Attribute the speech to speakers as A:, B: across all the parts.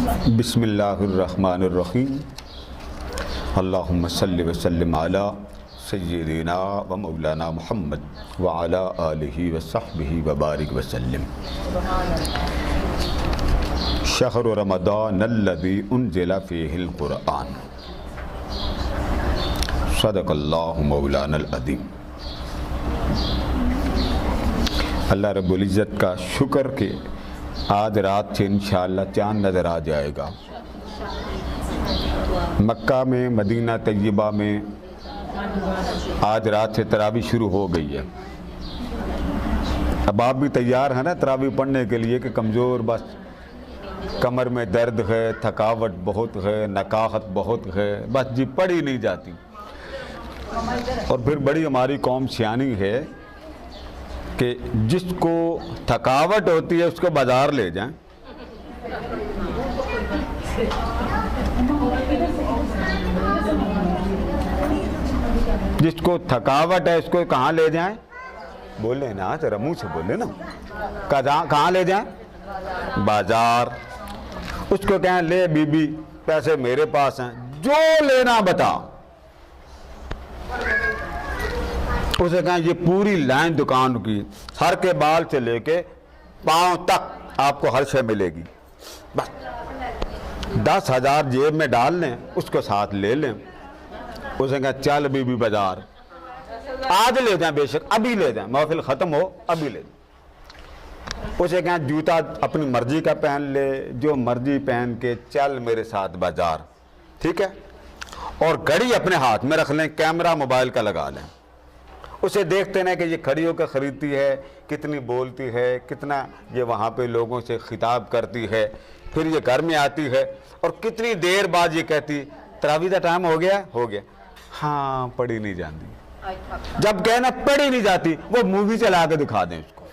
A: बिस्मिल्लाहिर्रहमानिर्रहीम। अल्लाहुम्मा सल्लि व सल्लिम अला सय्यिदिना व मौलाना मुहम्मद व अला आलिहि व सहबिहि व बारिक व सल्लिम। शहरु रमज़ानल्लज़ी उन्ज़िला फ़ीहिल क़ुरआन। सदक़ल्लाहु मौलानल अज़ीम। अल्लाह रब्बुल इज़्ज़त का शुक्र के आज रात से इंशाअल्लाह चाँद नज़र आ जाएगा। मक्का में, मदीना तैयबा में आज रात से तरावी शुरू हो गई है। अब आप भी तैयार हैं ना तरावी पढ़ने के लिए कि कमज़ोर, बस कमर में दर्द है, थकावट बहुत है, नकाहत बहुत है, बस जी पढ़ी नहीं जाती। और फिर बड़ी हमारी कौम सियानी है कि जिसको थकावट होती है उसको बाज़ार ले जाएं, जिसको थकावट है उसको कहाँ ले जाएं? बोले ना, जरा मुँह से बोले ना। कहाँ ले जाएं? बाज़ार। उसको कहें ले बीबी पैसे मेरे पास हैं, जो लेना बता। उसे कहें ये पूरी लाइन दुकान की, सर के बाल से लेके पांव तक आपको हर शय मिलेगी। बस 10,000 जेब में डाल लें, उसको साथ ले लें। उसे कहें चल बीबी बाजार, आज ले जाएं, बेशक अभी ले जाएं, महफिल ख़त्म हो अभी ले जाएं। उसे कहें जूता अपनी मर्जी का पहन ले, जो मर्जी पहन के चल मेरे साथ बाजार, ठीक है। और घड़ी अपने हाथ में रख लें, कैमरा मोबाइल का लगा लें। उसे देखते ना कि ये खड़ी होकर ख़रीदती है, कितनी बोलती है, कितना ये वहाँ पे लोगों से खिताब करती है, फिर ये घर में आती है और कितनी देर बाद ये कहती तरावी का टाइम हो गया, हो गया। हाँ पढ़ी नहीं जाती। जब कहना पढ़ी नहीं जाती, वो मूवी चला के दिखा दें उसको।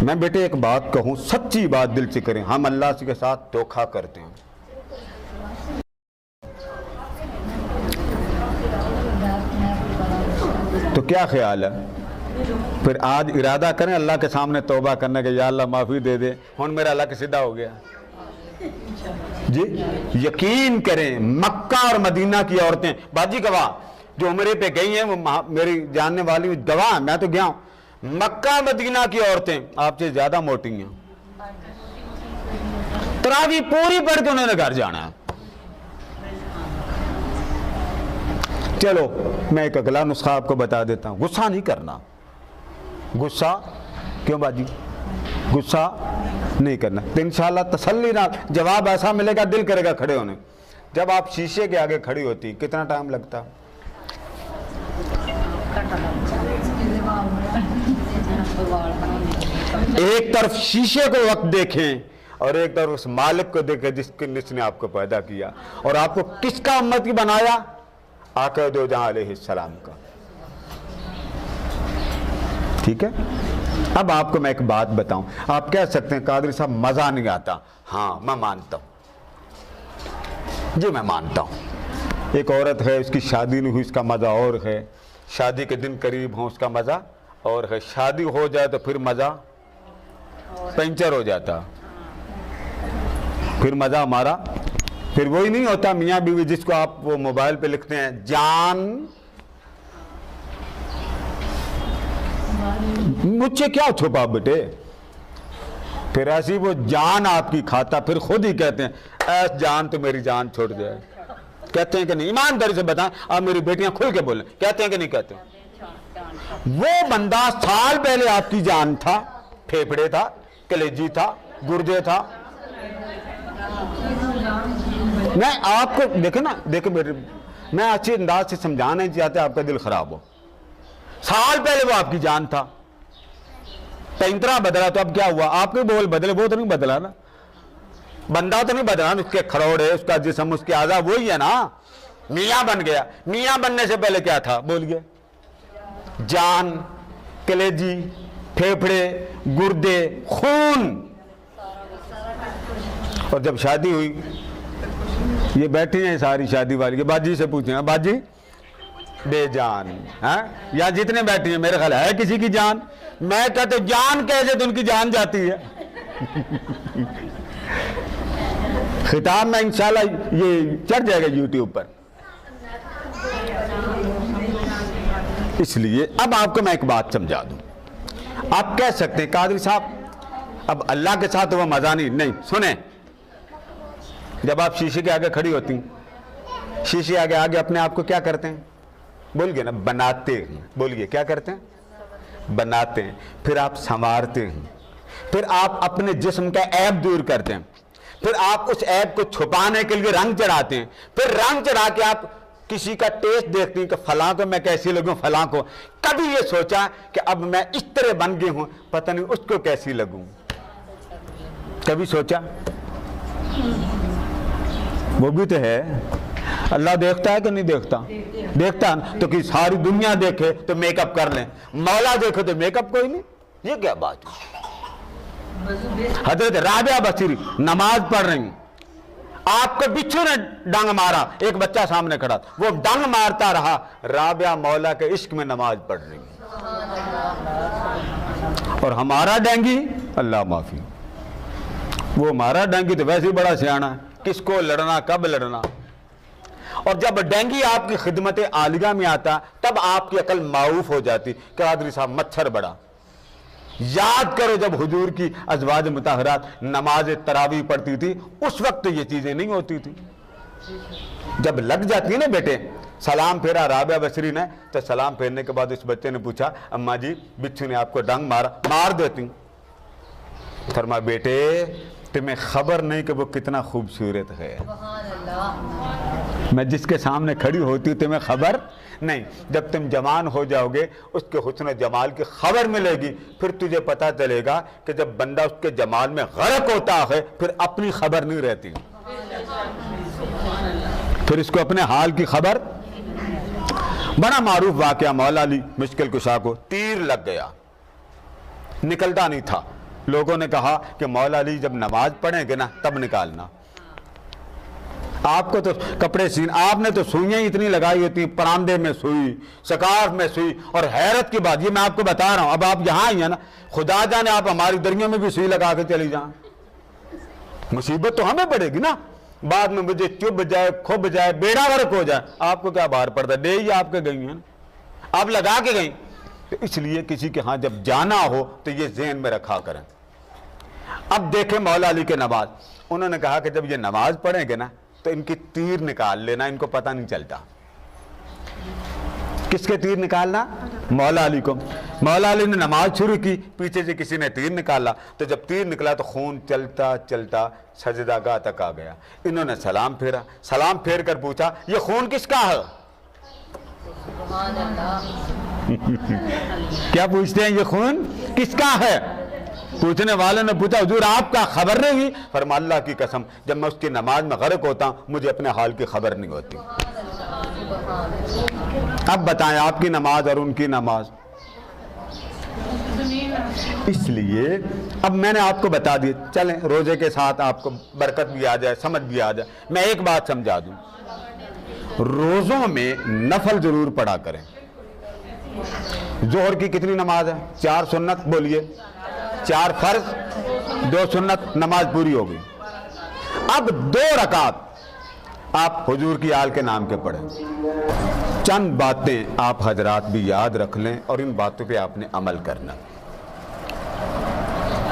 A: मैं बेटे एक बात कहूँ, सच्ची बात दिल से करें, हम अल्लाह के साथ धोखा करते हैं। तो क्या ख्याल है, फिर आज इरादा करें अल्लाह के सामने तौबा करने के, या अल्लाह माफ़ी दे दे, हुन मेरा अल्लाह के सीधा हो गया जी। यकीन करें, मक्का और मदीना की औरतें, बाजी गवाह जो उम्रे पे गई हैं, वो मेरी जानने वाली गवाह, मैं तो गया हूं। मक्का मदीना की औरतें आपसे ज्यादा मोटी हैं। तरावी पूरी पढ़ के उन्होंने घर जाना है। चलो मैं एक अगला नुस्खा आपको बता देता हूं। गुस्सा नहीं करना। गुस्सा क्यों बाजी? गुस्सा नहीं करना तो इंशाल्लाह तसल्ली ना जवाब ऐसा मिलेगा, दिल करेगा खड़े होने। जब आप शीशे के आगे खड़ी होती कितना टाइम लगता? एक तरफ शीशे को वक्त देखें और एक तरफ उस मालिक को देखें जिसने आपको पैदा किया और आपको किसका उम्मती बनाया? आका दो जहां अलैहिस्सलाम का। ठीक है। अब आपको मैं एक बात बताऊं, आप कह सकते हैं कादरी साहब मजा नहीं आता। हाँ मैं मानता हूं जी, मैं मानता हूं। एक औरत है, उसकी शादी नहीं हुई, उसका मजा और है। शादी के दिन करीब हो, उसका मजा और है। शादी हो जाए तो फिर मजा पंचर हो जाता, फिर मजा हमारा फिर वही नहीं होता। मियाँ बीवी जिसको आप वो मोबाइल पे लिखते हैं जान, मुझसे क्या छुपा बेटे, फिर ऐसी वो जान आपकी खाता, फिर खुद ही कहते हैं ऐस जान तो मेरी जान छोड़ जाए। कहते हैं कि नहीं? ईमानदारी से बताएं, आप मेरी बेटियां खुल के बोलें, कहते हैं कि नहीं कहते? वो बंदा साल पहले आपकी जान था, फेफड़े था, कलेजी था, गुर्दे था। मैं आपको देखे ना, देखे मेरे, मैं अच्छे अंदाज से समझाना नहीं चाहते आपका दिल खराब हो। साल पहले वो आपकी जान था, पैंतरा बदला तो अब क्या हुआ? आपके बोल बदले, वो तो नहीं बदला ना, बंदा तो नहीं बदला, उसके खरोड़े, उसका जिस्म, उसके आज़ा वही है ना। मियाँ बन गया। मियाँ बनने से पहले क्या था? बोल गया जान, कलेजी, फेफड़े, गुर्दे, खून। और जब शादी हुई, ये बैठी हैं सारी शादी वाली, बाजी से पूछें, बाजी बेजान है या जितने बैठी हैं, मेरे ख्याल है किसी की जान? मैं कहते जान कैसे तो उनकी जान जाती है। खिताब में इंशाल्लाह ये चढ़ जाएगा यूट्यूब पर। इसलिए अब आपको मैं एक बात समझा दूं। आप कह सकते हैं कादरी साहब अब अल्लाह के साथ वो मजा नहीं। सुने, जब आप शीशे के आगे खड़ी होती, शीशे आगे आगे अपने आप को क्या करते हैं? बोलिए ना, बनाते हैं। बोलिए क्या करते हैं? बनाते हैं। फिर आप संवारते हैं, फिर आप अपने जिस्म का ऐब दूर करते हैं, फिर आप उस ऐब को छुपाने के लिए रंग चढ़ाते हैं, फिर रंग चढ़ा के आप किसी का टेस्ट देखते हैं कि फलां को मैं कैसी लगूं, फलां को। कभी ये सोचा कि अब मैं इस तरह बन गई हूं, पता नहीं उसको कैसी लगूं? कभी सोचा? वो भी तो है। अल्लाह देखता है कि नहीं देखता? देखता है तो कि सारी दुनिया देखे तो मेकअप कर लें, मौला देखे तो मेकअप कोई नहीं। ये क्या बात है? हजरत राबिया बसरी नमाज पढ़ रही, आपको बिच्छू ने डंग मारा, एक बच्चा सामने खड़ा, वो डंग मारता रहा, राबिया मौला के इश्क में नमाज पढ़ रही। और हमारा डेंगी, अल्लाह माफी, वो हमारा डेंगी तो वैसे ही बड़ा सियाना है, किसको लड़ना, कब लड़ना। और जब डेंगी आपकी खिदमत आलिया में आता तब आपकी अकल माऊफ हो जाती। कादरी साहब मच्छर बड़ा। याद करो जब हुजूर की अज़वाज मुताहरात नमाज तरावी पढ़ती थी, उस वक्त तो ये चीजें नहीं होती थी। जब लग जाती है ना बेटे, सलाम फेरा राबिया बसरी ने, तो सलाम फेरने के बाद उस बच्चे ने पूछा, अम्मा जी बिच्छू ने आपको डंग मारा? मार देती। फरमा, बेटे तुम्हें खबर नहीं कि वो कितना खूबसूरत है। मैं जिसके सामने खड़ी होती हूँ तुम्हें खबर नहीं। जब तुम जवान हो जाओगे उसके हुस्न जमाल की खबर मिलेगी, फिर तुझे पता चलेगा कि जब बंदा उसके जमाल में गर्क होता है फिर अपनी खबर नहीं रहती, फिर इसको अपने हाल की खबर। बड़ा मारूफ वाकया, मौला अली मुश्किल कुशा को तीर लग गया, निकलता नहीं था। लोगों ने कहा कि मौला अली जब नमाज पढ़ेंगे ना तब निकालना। आपको तो कपड़े सीन, आपने तो सुइयां इतनी लगाई होती, परांदे में सुई, सकाफ में सुई। और हैरत की बात ये मैं आपको बता रहा हूं, अब आप यहां ही है ना, खुदा जाने आप हमारी दरियों में भी सुई लगा के चली जाएं, मुसीबत तो हमें पड़ेगी ना। बाद में मुझे चुभ जाए, खुब जाए, बेड़ा गर्क हो जाए, आपको क्या बाहर पड़ता? डे ही आपके गई है ना, आप लगा के गई। तो इसलिए किसी के हाथ जब जाना हो तो ये ज़हन में रखा करें। अब देखें मौला अली के नवाज, उन्होंने कहा कि जब ये नमाज पढ़ेंगे ना तो इनकी तीर निकाल लेना, इनको पता नहीं चलता। किसके तीर निकालना? मौला अली को। मौला अली ने नमाज शुरू की, पीछे से किसी ने तीर निकाला, तो जब तीर निकला तो खून चलता चलता सजदागाह तक आ गया। इन्होंने सलाम फेरा, सलाम फेर कर पूछा, ये खून किसका है? क्या पूछते हैं, ये खून किसका है? पूछने वाले ने पूछा, हुजूर आपका खबर नहीं हुई? फरमा, अल्लाह की कसम जब मैं उसकी नमाज में गर्क होता हूं मुझे अपने हाल की खबर नहीं होती। अब बताएं आपकी नमाज और उनकी नमाज। इसलिए अब मैंने आपको बता दिया, चलें रोजे के साथ आपको बरकत भी आ जाए, समझ भी आ जाए। मैं एक बात समझा दूं, रोजों में नफल जरूर पढ़ा करें। जोहर की कितनी नमाज है? 4 सुन्नत, बोलिए 4 फर्ज 2 सुन्नत, नमाज पूरी हो गई। अब 2 रकात आप हुजूर की आल के नाम के पढ़ें। चंद बातें आप हजरात भी याद रख लें और इन बातों पे आपने अमल करना।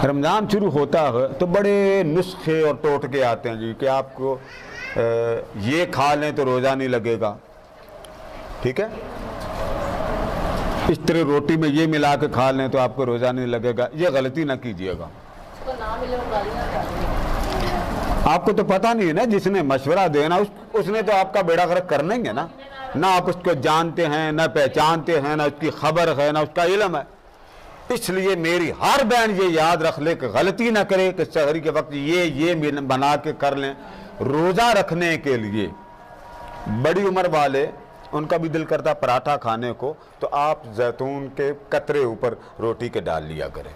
A: रमज़ान शुरू होता है तो बड़े नुस्खे और टोटके आते हैं जी कि आपको ये खा लें तो रोज़ा नहीं लगेगा, ठीक है, इस तरह रोटी में ये मिला के खा लें तो आपको रोज़ा नहीं लगेगा। ये गलती ना कीजिएगा। आपको तो पता नहीं है ना, जिसने मशवरा देना उसने तो आपका बेड़ा गर्क करना ही है ना। ना आप उसको जानते हैं, ना पहचानते हैं, ना उसकी खबर है, ना उसका इल्म है। इसलिए मेरी हर बहन ये याद रख ले कि गलती ना करे कि सहरी के वक्त ये बना के कर लें। रोज़ा रखने के लिए बड़ी उम्र वाले, उनका भी दिल करता पराठा खाने को, तो आप जैतून के कतरे ऊपर रोटी के डाल लिया करें।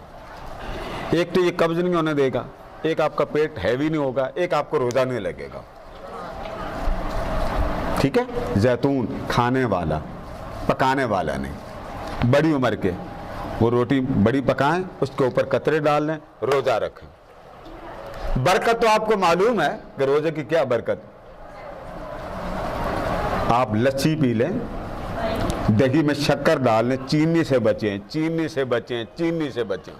A: एक तो ये कब्ज नहीं होने देगा, एक आपका पेट हैवी नहीं होगा, एक आपको रोज़ा नहीं लगेगा, ठीक है। जैतून खाने वाला, पकाने वाला नहीं। बड़ी उम्र के वो रोटी बड़ी पकाएं, उसके ऊपर कतरे डाल लें, रोज़ा रखें। बरकत तो आपको मालूम है कि रोजे की क्या बरकत। आप लस्सी पी लें, दही में शक्कर डाल लें, चीनी से बचें, चीनी से बचें, चीनी से बचें।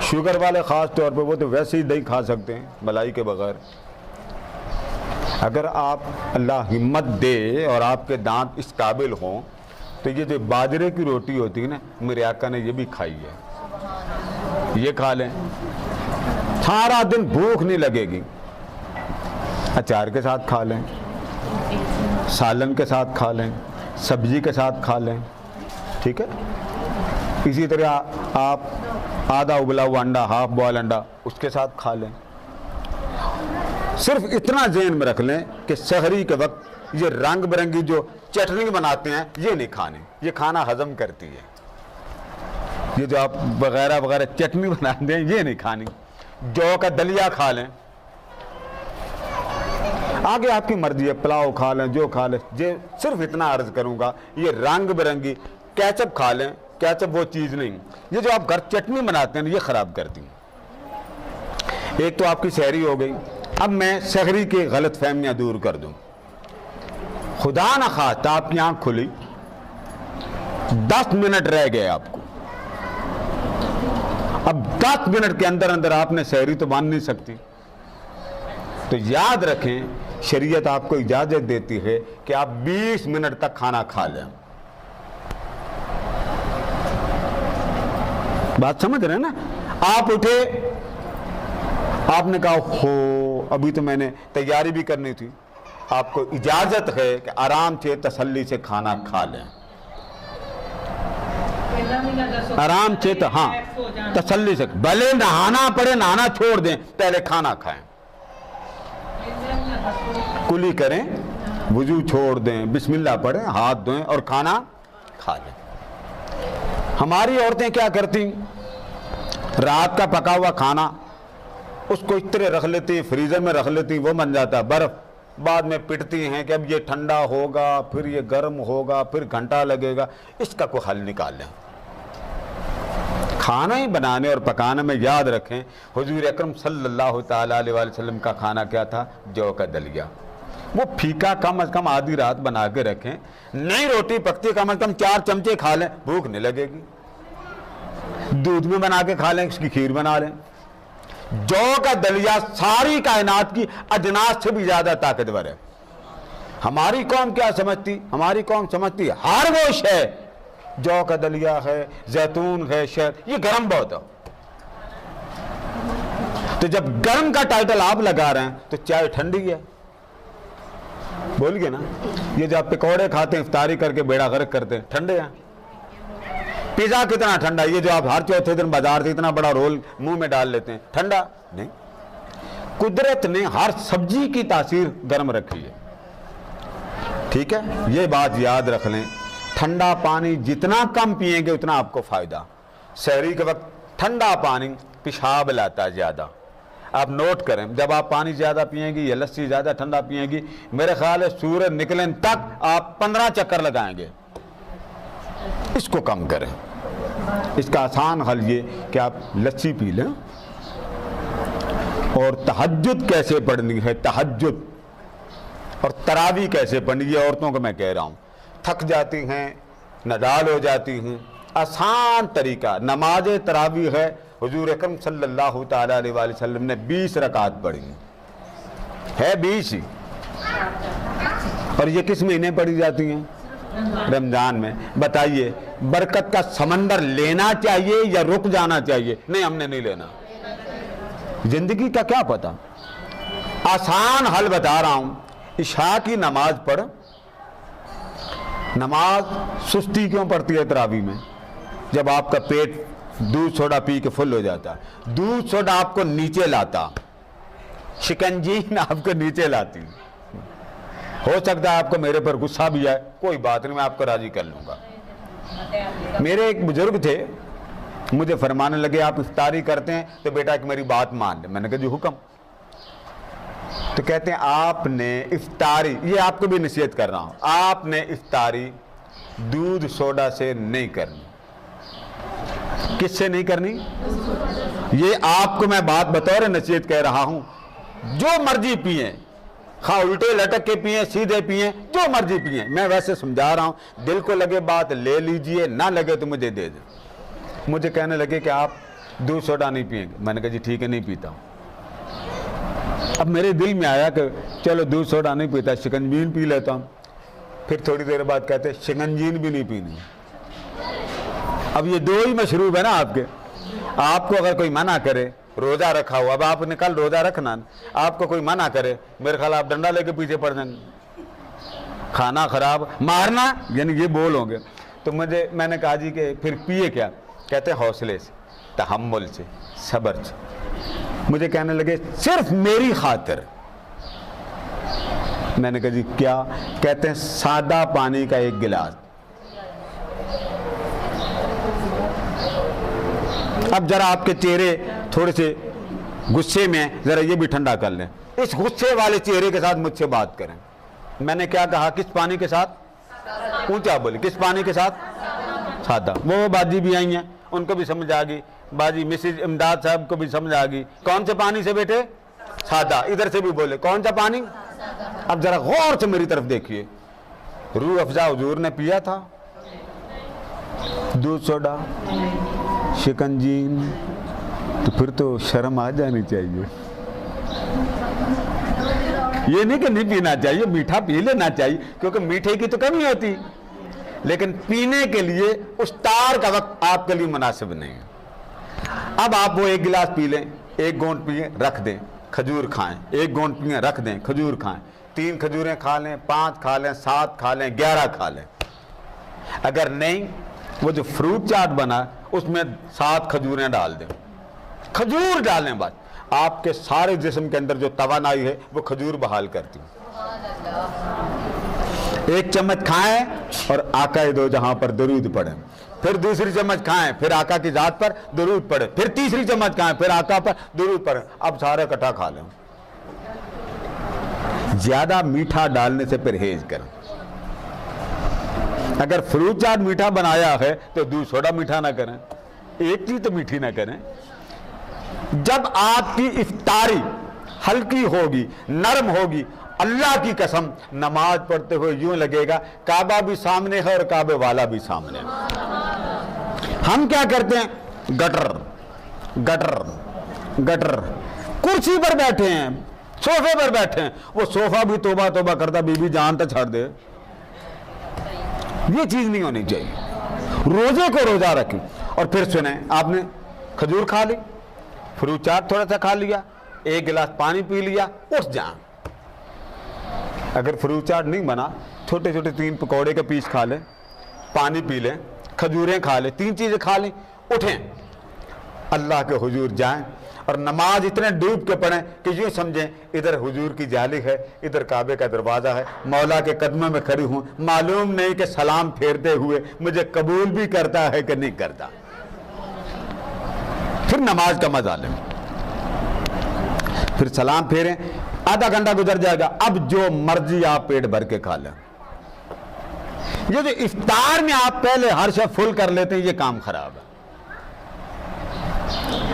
A: शुगर वाले ख़ास तौर पे वो तो वैसे ही दही खा सकते हैं मलाई के बगैर। अगर आप अल्लाह हिम्मत दे और आपके दांत इस काबिल हों तो ये जो बाजरे की रोटी होती है ना, मेरे आका ने ये भी खाई है, ये खा लें, सारा दिन भूख नहीं लगेगी। अचार के साथ खा लें, सालन के साथ खा लें, सब्जी के साथ खा लें, ठीक है। इसी तरह आप आधा उबला हुआ अंडा, हाफ बॉयल अंडा, उसके साथ खा लें। सिर्फ इतना ज़हन में रख लें कि सहरी के वक्त ये रंग बिरंगी जो चटनी बनाते हैं ये नहीं खाने, ये खाना हजम करती है। ये जो आप वगैरह वगैरह चटनी बनाते हैं ये नहीं खानी। जौ का दलिया खा लें, आगे आपकी मर्जी है, पुलाव खा लें, जो खा लें। ये सिर्फ इतना अर्ज करूंगा, ये रंग बिरंगी केचप खा लें, केचप वो चीज़ नहीं। ये जो आप घर चटनी बनाते हैं ये ख़राब करती है। एक तो आपकी सहरी हो गई। अब मैं सहरी की गलत फहमियाँ दूर कर दूं। खुदा न खास्ता आपकी आँख खुली, 10 मिनट रह गए आपको, अब 10 मिनट के अंदर अंदर आपने सहरी तो बांध नहीं सकती। तो याद रखें, शरीयत आपको इजाजत देती है कि आप 20 मिनट तक खाना खा लें। बात समझ रहे हैं ना। आप उठे, आपने कहा हो अभी तो मैंने तैयारी भी करनी थी, आपको इजाजत है कि आराम से तसल्ली से खाना खा लें, आराम से। तो हाँ, तसल्ली से, भले नहाना पड़े नहाना छोड़ दें, पहले खाना खाएं, कुली करें, वुजू छोड़ दें, बिस्मिल्लाह पढ़ें, हाथ धोएं और खाना खा लें। हमारी औरतें क्या करती, रात का पका हुआ खाना उसको इस तरह रख लेती, फ्रीजर में रख लेती, वो बन जाता है बर्फ। बाद में पिटती हैं कि अब ये ठंडा होगा, फिर ये गर्म होगा, फिर घंटा लगेगा। इसका कोई हल निकाल लें। खाना ही बनाने और पकाने में याद रखें, हुजूर अकरम सल्लल्लाहु ताला अलैहि वसल्लम का खाना क्या था, जौ का दलिया। वो फीका कम अज कम आधी रात बना के रखें, नई रोटी पकती कम अज कम 4 चमचे खा लें, भूख नहीं लगेगी। दूध में बना के खा लें, इसकी खीर बना लें। जौ का दलिया सारी कायनात की अजनास से भी ज्यादा ताकतवर है। हमारी कौम क्या समझती, हमारी कौम समझती है हर वो शय, जौ का दलिया है, जैतून है, शहद, ये गर्म बहुत है। तो जब गर्म का टाइटल आप लगा रहे हैं तो चाय ठंडी है, बोल गए ना। ये जो आप पकौड़े खाते हैं इफ्तारी करके बेड़ा गर्क करते हैं, ठंडे हैं। पिज़्ज़ा कितना ठंडा, ये जो आप हर चौथे दिन बाजार से इतना बड़ा रोल मुंह में डाल लेते हैं, ठंडा नहीं। कुदरत ने हर सब्जी की तासीर गर्म रखी है, ठीक है। ये बात याद रख लें। ठंडा पानी जितना कम पिएंगे उतना आपको फायदा। सहरी के वक्त ठंडा पानी पेशाब लाता है ज्यादा। आप नोट करें, जब आप पानी ज्यादा पिएंगी या लस्सी ज्यादा ठंडा पिएंगी, मेरे ख्याल है सूरज निकलने तक आप 15 चक्कर लगाएंगे। इसको कम करें। इसका आसान हल ये कि आप लस्सी पी लें। और तहज्जुद कैसे पढ़नी है, तहज्जुद और तरावी कैसे पढ़नी, ये औरतों को मैं कह रहा हूँ, थक जाती हैं, नडाल हो जाती हैं। आसान तरीका नमाज तरावी है। हुजूर अकरम सल्लल्लाहु ताला अलैहि वसल्लम ने 20 रकात पढ़ी है, 20 ही। और ये किस महीने पढ़ी जाती हैं, रमजान में। बताइए, बरकत का समंदर लेना चाहिए या रुक जाना चाहिए? नहीं, हमने नहीं लेना। जिंदगी का क्या पता। आसान हल बता रहा हूं। इशा की नमाज पढ़। नमाज सुस्ती क्यों पड़ती है तरावी में? जब आपका पेट दूध सोडा पी के फुल हो जाता, दूध सोडा आपको नीचे लाता, शिकंजी आपको नीचे लाती। हो सकता है आपको मेरे पर गुस्सा भी आए, कोई बात नहीं, मैं आपको राजी कर लूंगा। मेरे एक बुजुर्ग थे, मुझे फरमाने लगे आप इफ्तारी करते हैं तो बेटा एक मेरी बात मान ले। मैंने कहा जी हुक्म। तो कहते हैं आपने इफ्तारी, ये आपको भी नसीहत कर रहा हूं, आपने इफ्तारी दूध सोडा से नहीं करनी। किससे नहीं करनी? ये आपको मैं बात बतौर नसीहत कह रहा हूं, जो मर्जी पिए, हाँ उल्टे लटक के पिए, सीधे पिए, जो मर्जी पिए, मैं वैसे समझा रहा हूं। दिल को लगे बात ले लीजिए, ना लगे तो मुझे दे दे। मुझे कहने लगे कि आप दूध सोडा नहीं पिएंगे। मैंने कहा जी ठीक है, नहीं पीता हूं। अब मेरे दिल में आया कि चलो दूध सोडा नहीं पीता, शिकंजीन पी लेता हूं। फिर थोड़ी देर बाद कहते शिकंजीन भी नहीं पीनी। अब ये दो ही मशरूब है ना आपके। आपको अगर कोई मना करे, रोजा रखा हुआ, अब आपने कल रोजा रखना, आपको कोई मना करे, मेरे ख्याल आप डंडा लेके पीछे पड़ जाएंगे, खाना खराब, मारना, यानी ये बोलोगे। तो मैंने कहा जी कि फिर पिए क्या? कहते हौसले से, तहम्मुल से, सब्र से। मुझे कहने लगे सिर्फ मेरी खातिर। मैंने कहा जी क्या? कहते हैं सादा पानी का एक गिलास। अब जरा आपके चेहरे थोड़े से गुस्से में हैं, जरा ये भी ठंडा कर लें। इस गुस्से वाले चेहरे के साथ मुझसे बात करें। मैंने क्या कहा? किस पानी के साथ? ऊंचा बोले, किस पानी के साथ? सादा। वो बाजी भी आई हैं, उनको भी समझ आ गई। बाजी मिसेज इमदाद साहब को भी समझ आ गई। कौन से पानी से बेटे? सादा। इधर से भी बोले कौन सा पानी? अब जरा गौर से मेरी तरफ देखिए। रूह अफ़ज़ा हुजूर ने पिया था, दूध सोडा, शिकंजीन, तो फिर तो शर्म आ जानी चाहिए। ये नहीं कि नहीं पीना चाहिए, मीठा पी लेना चाहिए, क्योंकि मीठे की तो कमी होती, लेकिन पीने के लिए उस तार का वक्त आपके लिए मुनासिब नहीं है। अब आप वो एक गिलास पी लें, एक घूंट पिए रख दें, खजूर खाएं, एक घूंट पिए रख दें, खजूर खाएं, 3 खजूरें खा लें, 5 खा लें, 7 खा लें, 11 खा लें। अगर नहीं, वो जो फ्रूट चाट बना उसमें 7 खजूरें डाल दें, खजूर डालें बस। आपके सारे जिस्म के अंदर जो तवानाई है वो खजूर बहाल करती है। 1 चम्मच खाएं और आका दो जहां पर दरूद पढ़ें, फिर दूसरी चम्मच खाएं, फिर आका की जात पर दरूद पढ़े, फिर तीसरी चम्मच खाएं, फिर आका पर दरूद पढ़े। अब सारे इकट्ठा खा लें। ज्यादा मीठा डालने से परहेज करें। अगर फ्रूट चाट मीठा बनाया है तो दूध सोडा मीठा ना करें, एक चीज तो मीठी ना करें। जब आपकी इफ्तारी हल्की होगी, नरम होगी, अल्लाह की कसम नमाज पढ़ते हुए यूं लगेगा काबा भी सामने है और काबे वाला भी सामने है। हम क्या करते हैं? Gutter gutter gutter. कुर्सी पर बैठे हैं, सोफे पर बैठे हैं, वो सोफा भी तोबा तोबा करता, बीबी जान तो छाड़ दे। ये चीज नहीं होनी चाहिए। रोजे को रोजा रखें। और फिर सुने, आपने खजूर खा ली, फ्रूट चाट थोड़ा सा खा लिया, 1 गिलास पानी पी लिया, उठ जाए। अगर फ्रूट चाट नहीं बना, छोटे छोटे 3 पकौड़े के पीस खा लें, पानी पी लें, खजूरें खा लें, 3 चीजें खा लें, उठें, अल्लाह के हुजूर जाएं और नमाज इतने डूब के पढ़ें कि यूँ समझें इधर हुजूर की जाली है, इधर काबे का दरवाज़ा है, मौला के कदमों में खड़ी हूँ, मालूम नहीं कि सलाम फेरते हुए मुझे कबूल भी करता है कि नहीं करता। फिर नमाज का मजा लें, फिर सलाम फेरें, आधा घंटा गुजर जाएगा। अब जो मर्जी आप पेट भर के खा लें। ये जो इफ्तार में आप पहले हर शय फुल कर लेते हैं, ये काम खराब है।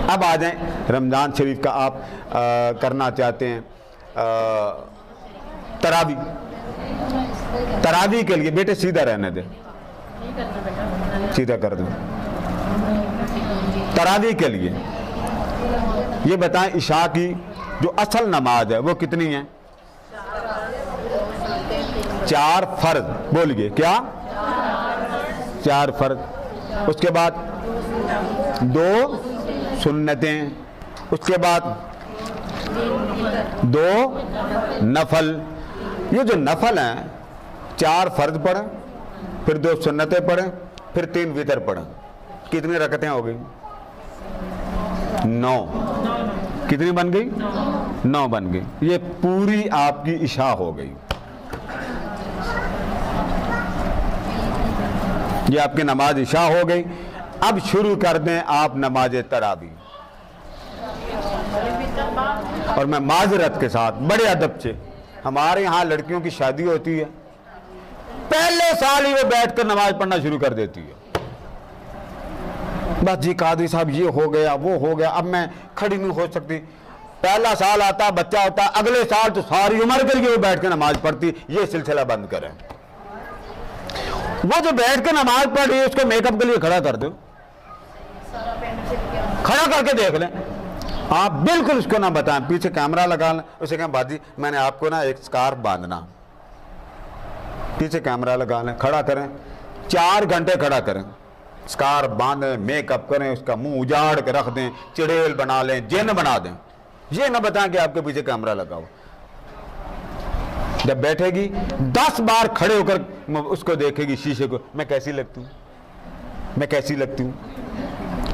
A: अब आ जाएं, रमजान शरीफ का आप करना चाहते हैं तरावी। तरावी के लिए बेटे सीधा रहने दें, सीधा कर दें। तरावी के लिए ये बताएं, इशा की जो असल नमाज है वो कितनी है? 4 फर्ज। बोलिए क्या? 4 फर्ज। उसके बाद 2 सुन्नतें, उसके बाद 2 नफल। ये जो नफल हैं, 4 फर्ज पढ़ें, फिर 2 सुन्नतें पढ़ें, फिर 3 वितर पढ़ें। कितनी रकतें हो गई? 9। कितनी बन गई? 9 बन गई। ये पूरी आपकी इशा हो गई। ये आपकी नमाज इशा हो गई। अब शुरू कर दें आप नमाज तरावी। और मैं माजरत के साथ बड़े अदब से, हमारे यहाँ लड़कियों की शादी होती है, पहले साल ही वो बैठकर नमाज पढ़ना शुरू कर देती है। बस जी कादरी साहब ये हो गया वो हो गया, अब मैं खड़ी नहीं हो सकती। पहला साल आता बच्चा होता, अगले साल तो सारी उम्र के लिए वो बैठ के नमाज पढ़ती। ये सिलसिला बंद करें। वो जो बैठ के नमाज पढ़ रही है उसको मेकअप के लिए खड़ा कर दो, खड़ा करके देख लें आप, बिल्कुल उसको ना बताएं, पीछे कैमरा लगा लें, उसे कहें बाजी मैंने आपको ना एक स्कार्फ बांधना, पीछे कैमरा लगा लें, खड़ा करें, 4 घंटे खड़ा करें, स्कार्फ बांधें, मेकअप करें, उसका मुंह उजाड़ के रख दें, चिड़ेल बना लें, जिन बना दें। ये ना बताएं कि आपके पीछे कैमरा लगा हो। जब बैठेगी 10 बार खड़े होकर उसको देखेगी शीशे को, मैं कैसी लगती हूँ, मैं कैसी लगती हूँ।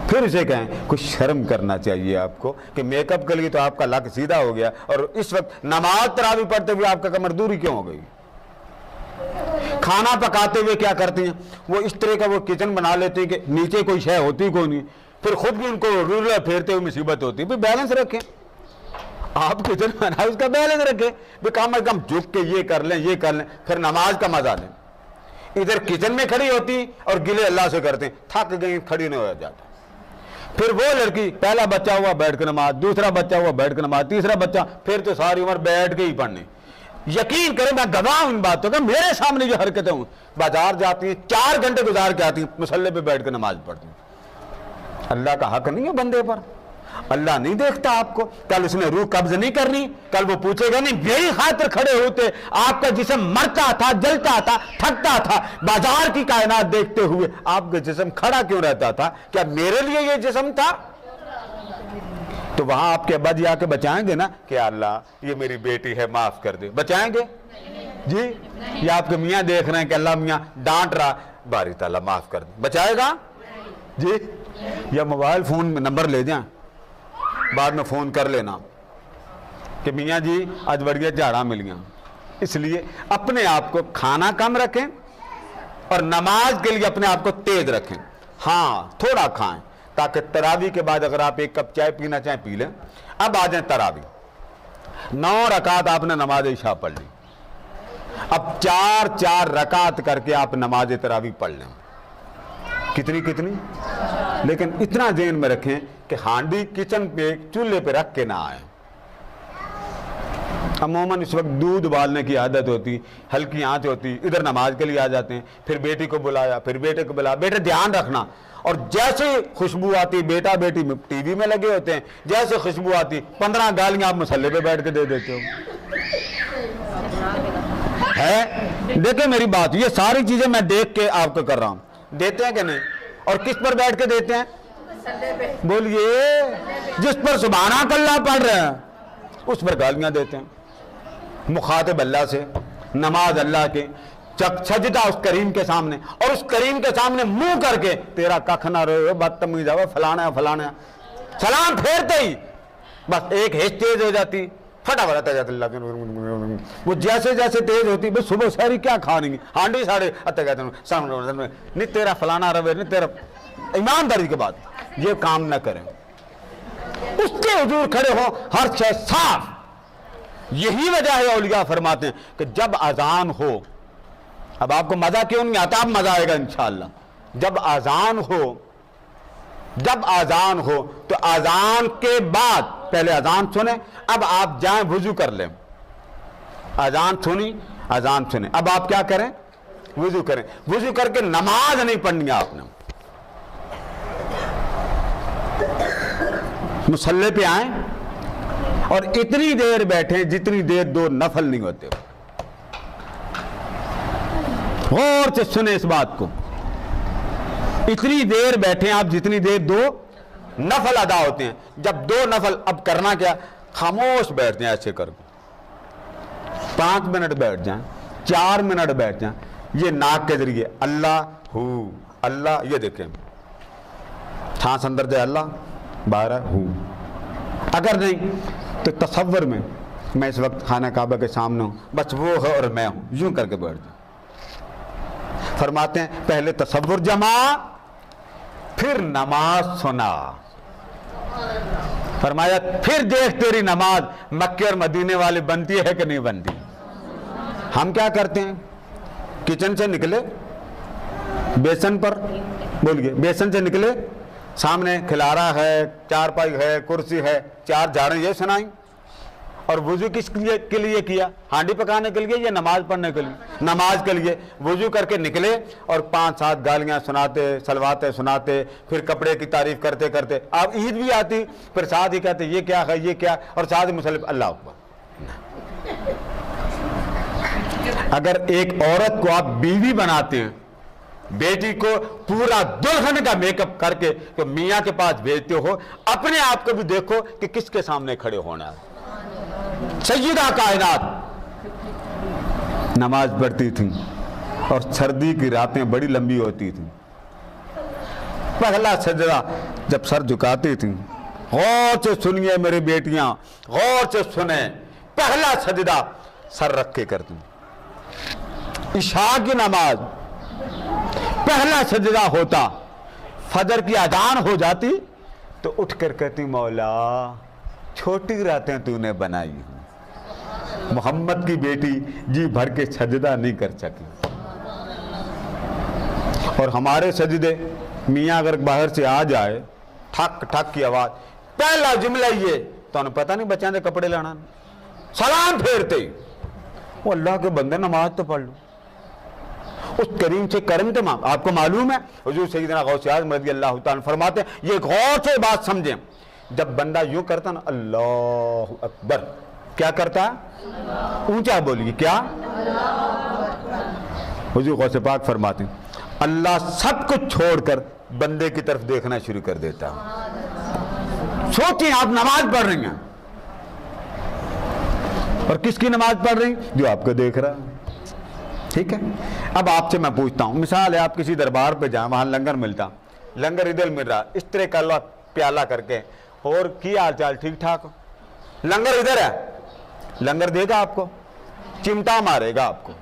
A: फिर उसे कहें कुछ शर्म करना चाहिए आपको कि मेकअप के लिए तो आपका लक सीधा हो गया, और इस वक्त नमाज तरावी पढ़ते हुए आपका कमर दूरी क्यों हो गई। खाना पकाते हुए क्या करती हैं वो, इस तरह का वो किचन बना लेते हैं कि नीचे कोई शय होती को नहीं, फिर खुद भी उनको रूलर फेरते हुए मुसीबत होती है। बैलेंस रखें, आप किचन बनाए उसका बैलेंस रखें, कम से कम झुक के ये कर लें ये कर लें, फिर नमाज का मजा लें। इधर किचन में खड़ी होती और गिले अल्लाह से करते, थक गई खड़ी नहीं हो जाता। फिर वो लड़की पहला बच्चा हुआ बैठ के नमाज, दूसरा बच्चा हुआ बैठ के नमाज, तीसरा बच्चा, फिर तो सारी उम्र बैठ के ही पढ़ने। यकीन करें मैं गवाह हूं इन बातों का, मेरे सामने जो हरकतें हूं, बाजार जाती हैं 4 घंटे गुजार के आती हैं, मुसल्ले पे बैठ के नमाज पढ़ती हैं। अल्लाह का हक नहीं है बंदे पर, अल्लाह नहीं देखता आपको। कल उसने रूह कब्ज नहीं करनी, कल वो पूछेगा नहीं यही खातिर खड़े होते, आपका जिस्म मरता था, जलता था, थकता था, बाजार की कायनात देखते हुए आपका जिस्म खड़ा क्यों रहता था, क्या मेरे लिए ये जिस्म था। तो वहां आपके अब्बा जी आके बचाएंगे ना कि अल्लाह ये मेरी बेटी है माफ कर दे, बचाएंगे जी। या आपके मियाँ देख रहे हैं कि अल्लाह मियाँ डांट रहा, बारी ताला माफ कर दे, बचाएगा जी। या मोबाइल फोन में नंबर ले जाए, बाद में फोन कर लेना कि मियाँ जी आज बढ़िया झाड़ा मिल गया। इसलिए अपने आप को खाना कम रखें और नमाज के लिए अपने आप को तेज रखें। हाँ थोड़ा खाएं ताकि तरावी के बाद अगर आप 1 कप चाय पीना चाहें पी लें। अब आ जाए तरावी, 9 रकात आपने नमाज इशा पढ़ ली, अब 4 रकात करके आप नमाज तरावी पढ़ लें। कितनी कितनी, लेकिन इतना ध्यान में रखें कि हांडी किचन पे चूल्हे पे रख के ना आए। अमूमन इस वक्त दूध उबालने की आदत होती, हल्की आंच होती, इधर नमाज के लिए आ जाते हैं, फिर बेटी को बुलाया, फिर बेटे को बुलाया, बेटे ध्यान रखना। और जैसे खुशबू आती, बेटा बेटी टीवी में लगे होते हैं, जैसे खुशबू आती 15 गालियां आप मसल्ले पे बैठ के दे देते हो। है देखिए मेरी बात, ये सारी चीजें मैं देख के आपको कर रहा हूं, देते हैं कि नहीं। और किस पर बैठ के देते हैं, बोलिए, जिस पर सुभाना अल्लाह पढ़ रहे हैं उस पर गालियां देते हैं। मुखातिब अल्लाह से, नमाज अल्लाह के, सजदा उस करीम के सामने, और उस करीम के सामने मुंह करके तेरा कख ना रहे, बदतमीज है, फलाना फलाना, सलाम फेरते ही बस एक हिच तेज हो जाती, फटाफट अल्लाह, वो जैसे जैसे तेज होती, बस सुबह शहरी क्या खानेंगी, हांडी साढ़े कहते नहीं तेरा फलाना रवे, नहीं तेरा, ईमानदारी के बाद ये काम न करें, उसके हुजूर खड़े हो, हर शय साफ। यही वजह है औलिया फरमाते हैं कि जब अजान हो, अब आपको मजा क्यों नहीं आता, अब मजा आएगा इंशाअल्लाह। जब अजान हो तो अजान के बाद पहले अजान सुने, अब आप जाएं वुजू कर लें। अजान सुने, अब आप क्या करें, वुजू करें। वुजू करके नमाज नहीं पढ़नी आपने, मुसल्ले पे आए और इतनी देर बैठे जितनी देर 2 नफल नहीं होते। गौर से सुने इस बात को, इतनी देर बैठे आप जितनी देर 2 नफल अदा होते हैं। जब 2 नफल, अब करना क्या, खामोश बैठते हैं ऐसे करके, 5 मिनट बैठ जाएं, 4 मिनट बैठ जाएं, ये नाक के जरिए अल्लाह, ये देखें सांस अंदर जाए अल्लाह, बाहर हूँ। अगर नहीं तो तसव्वुर में मैं इस वक्त खाना काबा के सामने हूँ, बस वो है और मैं हूँ, यूं करके बैठ जाऊँ। फरमाते हैं पहले तसव्वुर जमा, फिर नमाज सुना। फरमाया फिर देख तेरी नमाज मक्के और मदीने वाले बनती है कि नहीं बनती। हम क्या करते हैं, किचन से निकले बेसन पर, बोलिए, बेसन से निकले सामने खिलारा है, चारपाई है, कुर्सी है, 4 झाड़ें, ये सुनाई। और वुजू किस के लिए किया? हांडी पकाने के लिए या नमाज पढ़ने के लिए? नमाज के लिए। वुजू करके निकले और 5-7 गालियां सुनाते, सलवाते सुनाते, फिर कपड़े की तारीफ करते करते। अब ईद भी आती, फिर साथ ही कहते ये क्या है, ये क्या, और साथ ही मुसल्लिम अल्लाह अकबर। अगर एक औरत को आप बीवी बनाते हैं, बेटी को पूरा दुल्हन का मेकअप करके तो मियां के पास भेजते हो, अपने आप को भी देखो कि किसके सामने खड़े होना है। सय्यदा कायनात नमाज पढ़ती थी और सर्दी की रातें बड़ी लंबी होती थी। पहला सजदा जब सर झुकाती थी, गौर से सुनिए मेरी बेटियां, गौर से सुने, पहला सजदा सर रख के करती। इशा की नमाज पहला सजदा होता, फजर की अजान हो जाती तो उठ कर कहती मौला छोटी रातें तूने बनाई हूं। मोहम्मद की बेटी जी भर के सजदा नहीं कर सकी। और हमारे सजदे, मियाँ अगर बाहर से आ जाए, ठक ठक की आवाज, पहला जुमला ये, तो उन्हें पता नहीं बच्चा ने कपड़े लाना, सलाम फेरते ही वो अल्लाह के बंदे नमाज तो पढ़ लो, उस करीम से करम तो मांग। आपको मालूम है हुजूर सैयदना गौसे आज़म रज़ियल्लाहु ताला फरमाते हैं, ये गौर से बात समझें, जब बंदा यूं करता ना अल्लाह अकबर, क्या करता है? ऊंचा बोलिए, क्या? हुजूर गौसे पाक फरमाते हैं अल्लाह सब कुछ छोड़कर बंदे की तरफ देखना शुरू कर देता है। सोचिए आप नमाज पढ़ रही हैं और किसकी नमाज पढ़ रही? जो आपको देख रहा है। ठीक है, अब आपसे मैं पूछता हूं, मिसाल है आप किसी दरबार पे जाए, वहां लंगर मिलता, लंगर इधर मिल रहा, इस तरह कर लो प्याला करके, और की हाल चाल ठीक ठाक हो, लंगर इधर है, लंगर देगा आपको, चिमटा मारेगा आपको,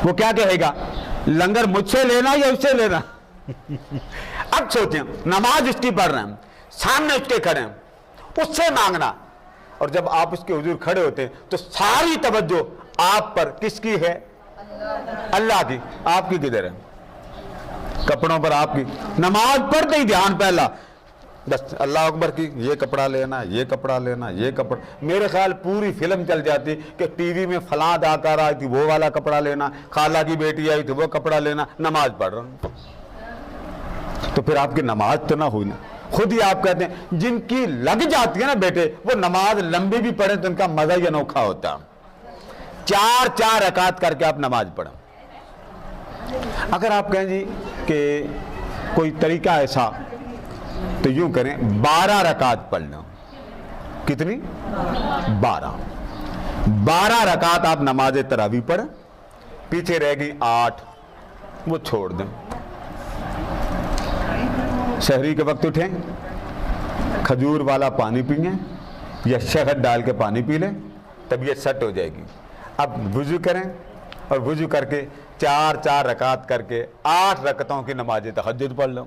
A: वो क्या कहेगा? लंगर मुझसे लेना या उससे लेना? अब सोचें, नमाज उसकी पढ़ रहे हैं, सामने उसके खड़े हैं, उससे मांगना, और जब आप उसके हुजूर खड़े होते हैं तो सारी तवज्जो आप पर किसकी है? अल्लाह की। आपकी किधर है? कपड़ों पर आपकी। नमाज पढ़ते ही ध्यान पहला बस अल्लाह अकबर की, ये कपड़ा लेना, ये कपड़ा लेना, ये कपड़ा। मेरे ख्याल पूरी फिल्म चल जाती कि टीवी में फलां अदाकार आई थी, वो वाला कपड़ा लेना, खाला की बेटी आई थी, वो कपड़ा लेना, नमाज पढ़ रहा हूं। तो फिर आपकी नमाज तो ना हुई ना। खुद ही आप कहते हैं जिनकी लग जाती है ना बेटे, वो नमाज लंबी भी पढ़े तो उनका मजा ही अनोखा होता। 4-4 रकात करके आप नमाज पढ़ो। अगर आप कहें जी कि कोई तरीका ऐसा, तो यूं करें 12 रकात पढ़ लो। कितनी? 12 रकात आप नमाज तरावी पढ़, पीछे रह गई 8, वो छोड़ दें। शहरी के वक्त उठें, खजूर वाला पानी पिए या शहद डाल के पानी पी लें, तबीयत सेट हो जाएगी। अब वुजू करें और वुजू करके 4-4 रकात करके 8 रकतों की नमाज तहज्जुद पढ़ लो।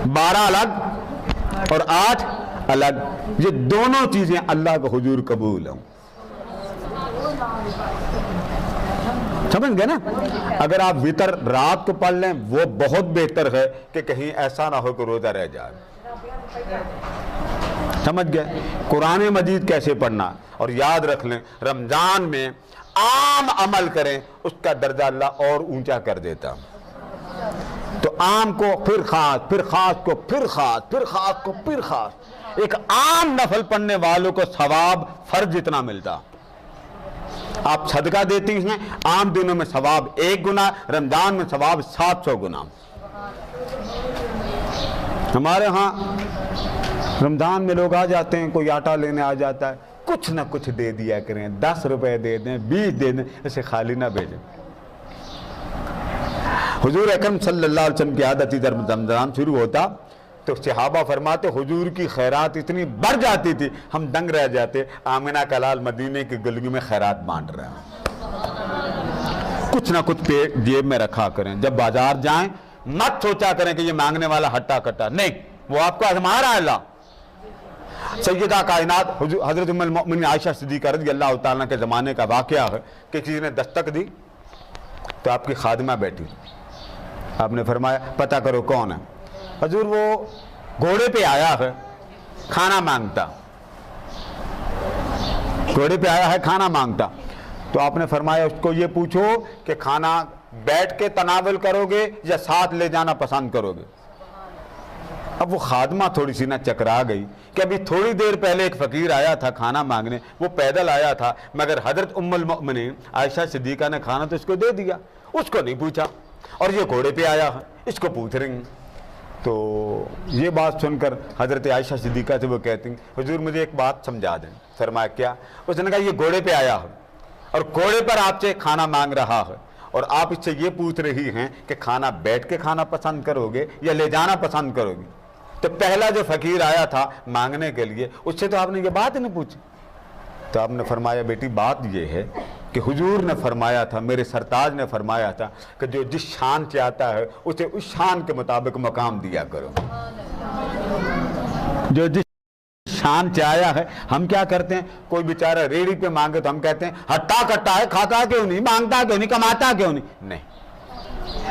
A: 12 अलग और 8 अलग, ये दोनों चीजें अल्लाह का हुजूर कबूल हो। समझ गए ना? अगर आप वितर रात को पढ़ लें वो बहुत बेहतर है कि कहीं ऐसा ना हो कि रोजा रह जाए। समझ गए? कुरान मजीद कैसे पढ़ना, और याद रख लें रमजान में आम अमल करें, उसका दर्जा अल्लाह और ऊंचा कर देता। तो आम को फिर खास, फिर खास को फिर खास, फिर खास को फिर खास। एक आम नफल पढ़ने वालों को सवाब फर्ज जितना मिलता। आप सदका देती हैं, आम दिनों में सवाब 1 गुना, रमजान में सवाब 700 गुना। हमारे यहाँ रमजान में लोग आ जाते हैं, कोई आटा लेने आ जाता है, कुछ ना कुछ दे दिया करें, 10 रुपए दे दें, 20 दे दें, इसे खाली ना भेजें। हुजूर अकरम सल्लल्लाहु अलैहि वसल्लम की आदत इधर रमजान शुरू होता तो सहाबा फरमाते हुजूर की खैरात इतनी बढ़ जाती थी, हम दंग रह जाते, आमिना का लाल मदीने की गलियों में खैरात बांट रहे हैं। कुछ ना कुछ पेट जेब में रखा करें, जब बाजार जाएं मत सोचा करें कि ये मांगने वाला हट्टा कट्टा, नहीं, वो आपको आजमा रहा है अल्लाह। सैयदा कायनात हजरत उम्मुल मोमिनीन आयशा सिद्दीक़ा रज़ियल्लाहु ताला के ज़माने का वाक़या है कि किसी ने दस्तक दी तो आपकी खादिमा बैठी, आपने फरमाया पता करो कौन है। हजूर वो घोड़े पे आया है, खाना मांगता, घोड़े पे आया है खाना मांगता। तो आपने फरमाया उसको ये पूछो कि खाना बैठ के तनावल करोगे या साथ ले जाना पसंद करोगे। अब वो खादमा थोड़ी सी ना चकरा गई कि अभी थोड़ी देर पहले एक फ़कीर आया था खाना मांगने, वो पैदल आया था, मगर हज़रत उम्मुल मोमिनीन आयशा सिद्दीक़ा ने खाना तो इसको दे दिया, उसको नहीं पूछा, और ये घोड़े पे आया है, इसको पूछ रही हैं। तो ये बात सुनकर हज़रत आयशा सिद्दीक़ा से वो कहती हैं हुजूर मुझे एक बात समझा दें। फरमाया क्या? उसने कहा ये घोड़े पे आया है और घोड़े पर आपसे खाना मांग रहा है, और आप इससे ये पूछ रही हैं कि खाना बैठ के खाना पसंद करोगे या ले जाना पसंद करोगे। तो पहला जो फ़कीर आया था मांगने के लिए, उससे तो आपने ये बात ही नहीं पूछी। तो आपने फरमाया बेटी बात ये है कि हुजूर ने फरमाया था, मेरे सरताज ने फरमाया था कि जो जिस शान से आता है उसे उस शान के मुताबिक मकाम दिया करो। जो जिस शान से आया है, हम क्या करते हैं, कोई बेचारा रेड़ी पे मांगे तो हम कहते हैं हट्टा कट्टा है, खाता क्यों नहीं, मांगता क्यों नहीं, कमाता क्यों नहीं।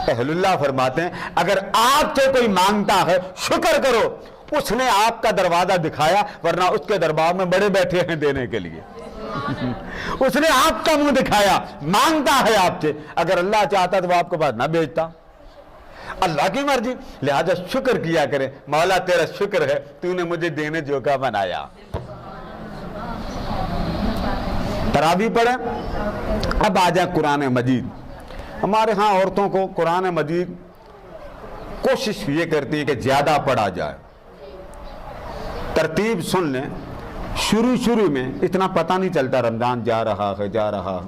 A: अहलुल्लाह फरमाते हैं अगर आपसे कोई मांगता है शुक्र करो, उसने आपका दरवाजा दिखाया, वरना उसके दरबार में बड़े बैठे हैं देने के लिए। उसने आपका मुंह दिखाया, मांगता है आपसे, अगर अल्लाह चाहता तो वो आपको बात ना भेजता। अल्लाह की मर्जी, लिहाजा शुक्र किया करे, मौला तेरा शुक्र है तूने मुझे देने जोगा बनाया। तरावी पढ़े। अब आ जाए कुरान मजीद। हमारे यहाँ औरतों को कुरान मजीद कोशिश ये करती है कि ज़्यादा पढ़ा जाए। तरतीब सुन लें, शुरू में इतना पता नहीं चलता रमज़ान जा रहा है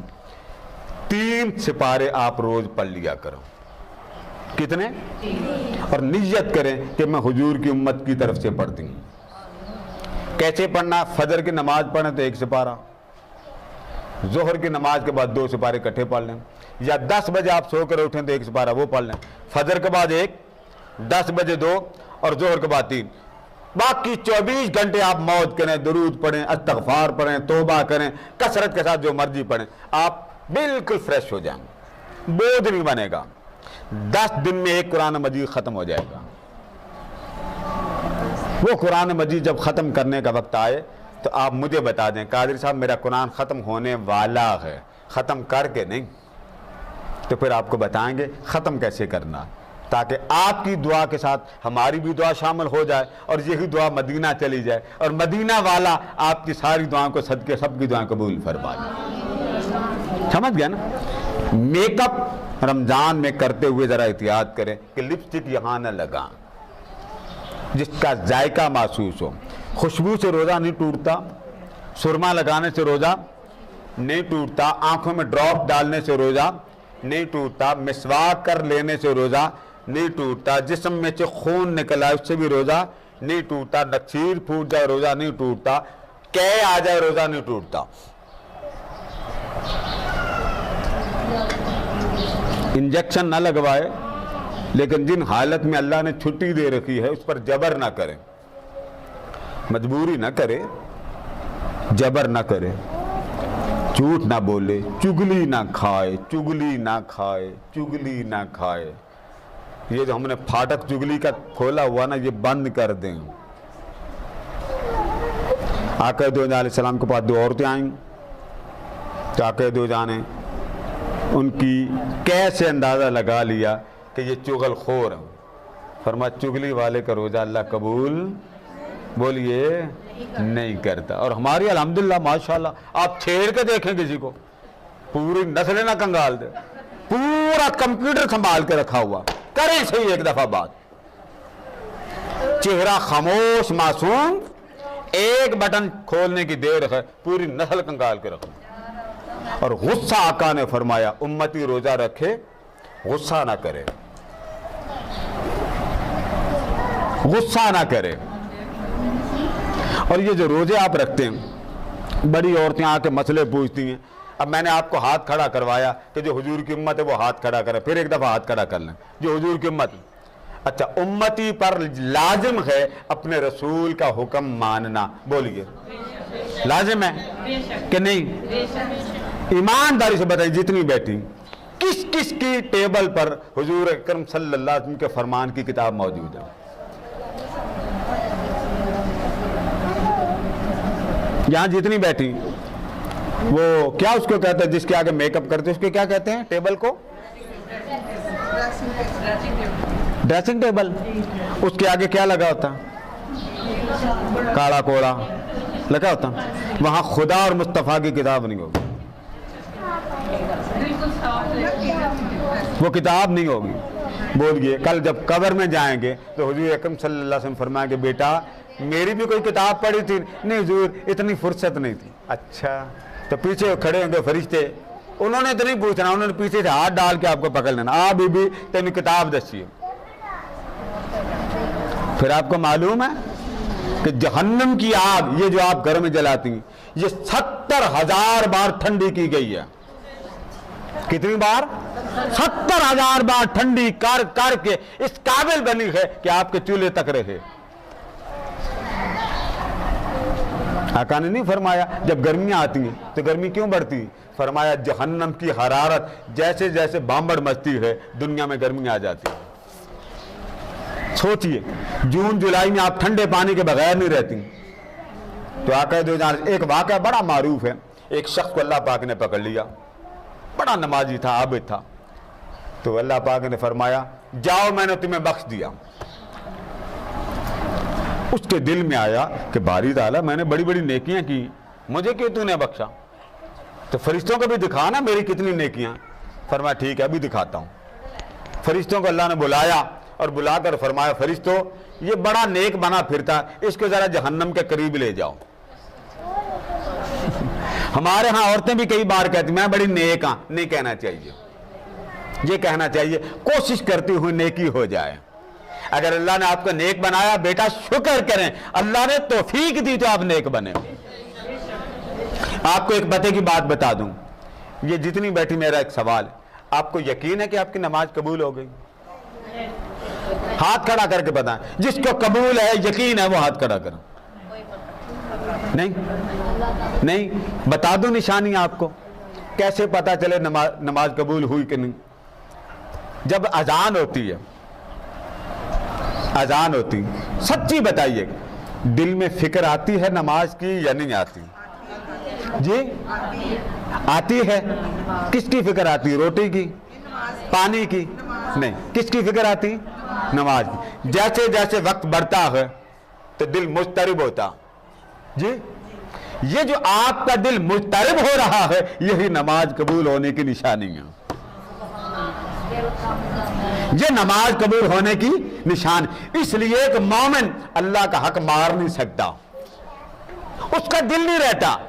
A: 3 सिपारे आप रोज़ पढ़ लिया करो। कितने? और नियत करें कि मैं हुजूर की उम्मत की तरफ से पढ़ती हूँ। कैसे पढ़ना? फजर की नमाज पढ़ें तो 1 सिपारा, जोहर की नमाज के बाद 2 सिपारे इकट्ठे पढ़ लें, या 10 बजे आप सो कर उठें तो 1 सिपारा वो पढ़ लें, फजर के बाद 1, 10 बजे 2 और जोहर के बाद 3। बाकी 24 घंटे आप मौज करें, दुरूद पढ़ें, इस्तग़फ़ार पढ़ें, तौबा करें, कसरत के साथ जो मर्जी पढ़ें, आप बिल्कुल फ्रेश हो जाएंगे, बोझ नहीं बनेगा। 10 दिन में एक कुरान मजीद ख़त्म हो जाएगा। वो कुरान मजीद जब ख़त्म करने का वक्त आए तो आप मुझे बता दें कादरी साहब मेरा कुरान ख़त्म होने वाला है, ख़त्म करके नहीं, तो फिर आपको बताएंगे ख़त्म कैसे करना, ताकि आपकी दुआ के साथ हमारी भी दुआ शामिल हो जाए और यही दुआ मदीना चली जाए और मदीना वाला आपकी सारी दुआओं को सदके सबकी दुआएं कबूल फरमा दे। समझ गया ना? मेकअप रमज़ान में करते हुए ज़रा एहतियात करें कि लिपस्टिक यहाँ न लगा जिसका जायका महसूस हो। खुशबू से रोज़ा नहीं टूटता, सुरमा लगाने से रोज़ा नहीं टूटता, आंखों में ड्रॉप डालने से रोज़ा नहीं टूटता, मिसवाक कर लेने से रोज़ा नहीं टूटता, जिस्म में से खून निकला उससे भी रोज़ा नहीं टूटता, नक्सीर फूट जाए रोज़ा नहीं टूटता, कै आ जाए रोज़ा नहीं टूटता। इंजेक्शन ना लगवाए, लेकिन जिन हालत में अल्लाह ने छुट्टी दे रखी है उस पर जबर ना करें, मजबूरी ना करे, जबर ना करे, झूठ ना बोले, चुगली ना खाए, चुगली ना खाए, चुगली ना खाए। ये जो हमने फाटक चुगली का खोला हुआ ना, ये बंद कर दें। आका दो अलैहिस्सलाम के पास 2 औरतें आईं तो आका दो जाने उनकी कैसे अंदाज़ा लगा लिया कि ये चुगल खोर है। फरमाया चुगली वाले का रोज़ा अल्लाह कबूल बोलिए नहीं करता। और हमारी अल्हम्दुलिल्लाह माशाल्लाह आप छेड़ के देखें किसी को, पूरी नस्लें ना कंगाल दे, पूरा कंप्यूटर संभाल के रखा हुआ, करे सही एक दफा बात, चेहरा खामोश मासूम, एक बटन खोलने की देर है, पूरी नस्ल कंगाल के रखो। और गुस्सा आका ने फरमाया उम्मती रोजा रखे गुस्सा ना करे, गुस्सा ना करे। और ये जो रोजे आप रखते हैं, बड़ी औरतें आके मसले पूछती हैं। अब मैंने आपको हाथ खड़ा करवाया कि जो हुजूर की उम्मत है वो हाथ खड़ा करे, फिर एक दफा हाथ खड़ा कर लें जो हुजूर की उम्मत। अच्छा, उम्मती पर लाजिम है अपने रसूल का हुक्म मानना, बोलिए लाजिम है कि नहीं? ईमानदारी से बताइए जितनी बैठी, किस किस की टेबल पर हुजूर अकरम सल्लल्लाहु अलैहि वसल्लम के फरमान की किताब मौजूद है। यहां जितनी बैठी वो क्या उसको कहते हैं, जिसके आगे मेकअप करते हैं उसके क्या कहते हैं, टेबल को ड्रेसिंग टेबल। उसके आगे क्या लगा होता, काला कोड़ा लगा होता। वहां खुदा और मुस्तफ़ा की किताब नहीं होगी, वो किताब नहीं होगी। बोलिए कल जब कब्र में जाएंगे तो हुजूर अकरम सल्लल्लाहु अलैहि वसल्लम फरमाएंगे बेटा मेरी भी कोई किताब पढ़ी थी? नहीं हुजूर इतनी फुर्सत नहीं थी। अच्छा, तो पीछे खड़े होंगे फरिश्ते, उन्होंने तो नहीं पूछना, उन्होंने पीछे से हाथ डाल के आपको पकड़ लेना, आ बीबी तेन किताब दसिए। फिर आपको मालूम है कि जहन्नम की आग ये जो आप घर में जलाती हैं ये 70,000 बार ठंडी की गई है। कितनी बार? 70,000 बार ठंडी कर करके इस काबिल बनी है कि आपके चूल्हे तक रहे। आका ने नहीं फरमाया जब गर्मियां आती हैं तो गर्मी क्यों बढ़ती है? फरमाया जहन्नम की हरारत जैसे जैसे बांबड़ मचती है दुनिया में गर्मी आ जाती है। सोचिए जून जुलाई में आप ठंडे पानी के बगैर नहीं रहती। तो आका दो जान एक वाक़या बड़ा मारूफ है, एक शख्स को अल्लाह पाक ने पकड़ लिया, बड़ा नमाजी था, आबिद था। तो अल्लाह पाक ने फरमाया जाओ मैंने तुम्हें बख्श दिया। उसके दिल में आया कि बारी ताला मैंने बड़ी बड़ी नेकियां की, मुझे क्यों तूने बख्शा? तो फरिश्तों को भी दिखा ना मेरी कितनी नेकियां। फरमाया ठीक है अभी दिखाता हूं। फरिश्तों को अल्लाह ने बुलाया और बुलाकर फरमाया फरिश्तों ये बड़ा नेक बना फिरता, इसको जरा जहन्नम के करीब ले जाओ। हमारे यहां औरतें भी कई बार कहती मैं बड़ी नेक हां, नहीं कहना चाहिए, ये कहना चाहिए कोशिश करती हुई नेकी हो जाए। अगर अल्लाह ने आपको नेक बनाया बेटा शुक्र करें, अल्लाह ने तौफीक दी तो आप नेक बने। आपको एक पते की बात बता दूं, ये जितनी बैठी मेरा एक सवाल, आपको यकीन है कि आपकी नमाज कबूल हो गई? हाथ खड़ा करके बताएं, जिसको कबूल है यकीन है वो हाथ खड़ा करें। नहीं नहीं, बता दो निशानी आपको कैसे पता चले नमाज कबूल हुई कि नहीं। जब अजान होती है, अजान होती, सच्ची बताइए दिल में फिक्र आती है नमाज की या नहीं आती? जी आती है। किसकी फिक्र आती? रोटी की, पानी की? नहीं, किसकी फिक्र आती? नमाज की। जैसे जैसे वक्त बढ़ता है तो दिल मुस्तरिब होता। जी ये जो आपका दिल मुस्तरिब हो रहा है यही नमाज कबूल होने की निशानी है। ये नमाज कबूल होने की निशान। इसलिए एक मोमिन अल्लाह का हक मार नहीं सकता, उसका दिल नहीं रहता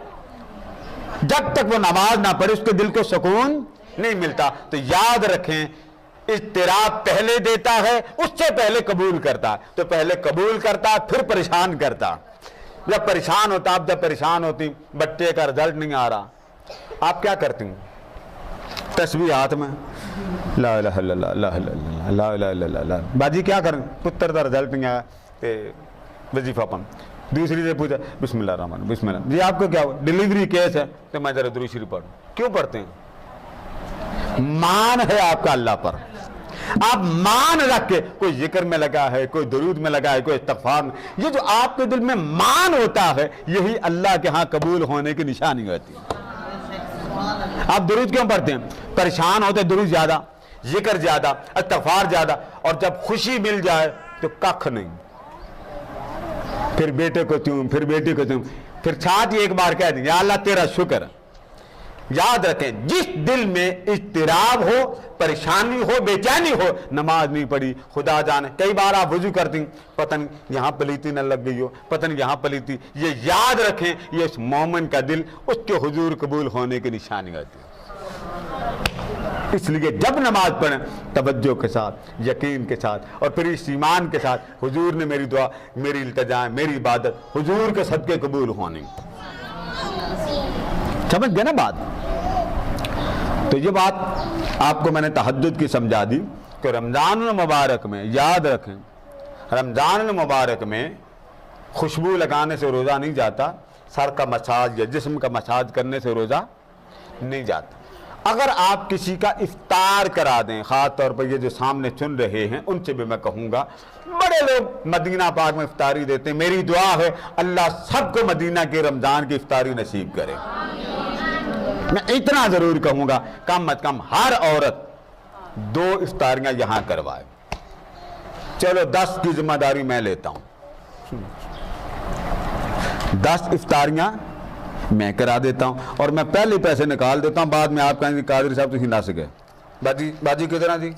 A: जब तक वो नमाज ना पढ़े, उसके दिल को सुकून नहीं मिलता। तो याद रखें इत्तिराब पहले देता है, उससे पहले कबूल करता। तो पहले कबूल करता फिर परेशान करता। जब परेशान होता, आप जब परेशान होती बच्चे का रिजल्ट नहीं आ रहा, आप क्या करती? तस्बीह हाथ में, ला इलाहा इल्लल्लाह ला इलाहा इल्लल्लाह ला इलाहा इल्लल्लाह। बाजी क्या करें? पुत्र का रिजल्ट नहीं आया तो वजीफा पढ़। दूसरी से पूछा बिस्मिल्लाह रहमान बिस्मिल्लाह। जी आपको क्या हुआ? डिलीवरी केस है तो मैं जरा दुरूद शरीफ पढ़ूं। क्यों पढ़ते हैं? मान है आपका अल्लाह पर, आप मान रख के, कोई जिक्र में लगा है, कोई दुरूद में लगा है, कोई इस्तग़फ़ार में, ये जो आपके दिल में मान होता है यही अल्लाह के यहाँ कबूल होने की निशानी होती है। आप दुरूद क्यों पढ़ते हैं? परेशान होते दुरूद ज्यादा, जिक्र ज्यादा, इस्तग़फ़ार ज्यादा, और जब खुशी मिल जाए तो कख नहीं। फिर बेटे को चूम, फिर बेटी को चूम, फिर साथ ही एक बार कह दें या अल्लाह तेरा शुक्र। याद रखें जिस दिल में इज़्तिराब हो, परेशानी हो, बेचैनी हो, नमाज नहीं पढ़ी खुदा जाने। कई बार आप वुजू करती पता नहीं यहां पलीती न लग गई हो, पता नहीं यहां पलीती। ये याद रखें ये इस मोमिन का दिल उसके हुजूर कबूल होने की निशानी होती है। इसलिए जब नमाज पढ़ें तवज्जो के साथ, यकीन के साथ और फिर इस ईमान के साथ, हुजूर ने मेरी दुआ, मेरी इल्तिजा, मेरी इबादत हुजूर के सदके कबूल होनी। समझ गए ना बात? तो ये बात आपको मैंने तहज्जुद की समझा दी कि रमज़ान मुबारक में याद रखें, रमज़ान मुबारक में खुशबू लगाने से रोज़ा नहीं जाता, सर का मसाज या जिस्म का मसाज करने से रोज़ा नहीं जाता। अगर आप किसी का इफ्तार करा दें, खास तौर पर ये जो सामने सुन रहे हैं उनसे भी मैं कहूँगा, बड़े लोग मदीना पाक में इफ्तारी देते हैं, मेरी दुआ है अल्लाह सबको मदीना के रमज़ान की इफ्तारी नसीब करे। मैं इतना ज़रूर कहूँगा कम अज कम हर औरत 2 इफ्तारियाँ यहाँ करवाए। चलो 10 की जिम्मेदारी मैं लेता हूँ, 10 इफ्तारियाँ मैं करा देता हूं और मैं पहले पैसे निकाल देता हूं। बाद में आप कहेंगे कादरी साहब तुम नस गए। बाजी किधर जी,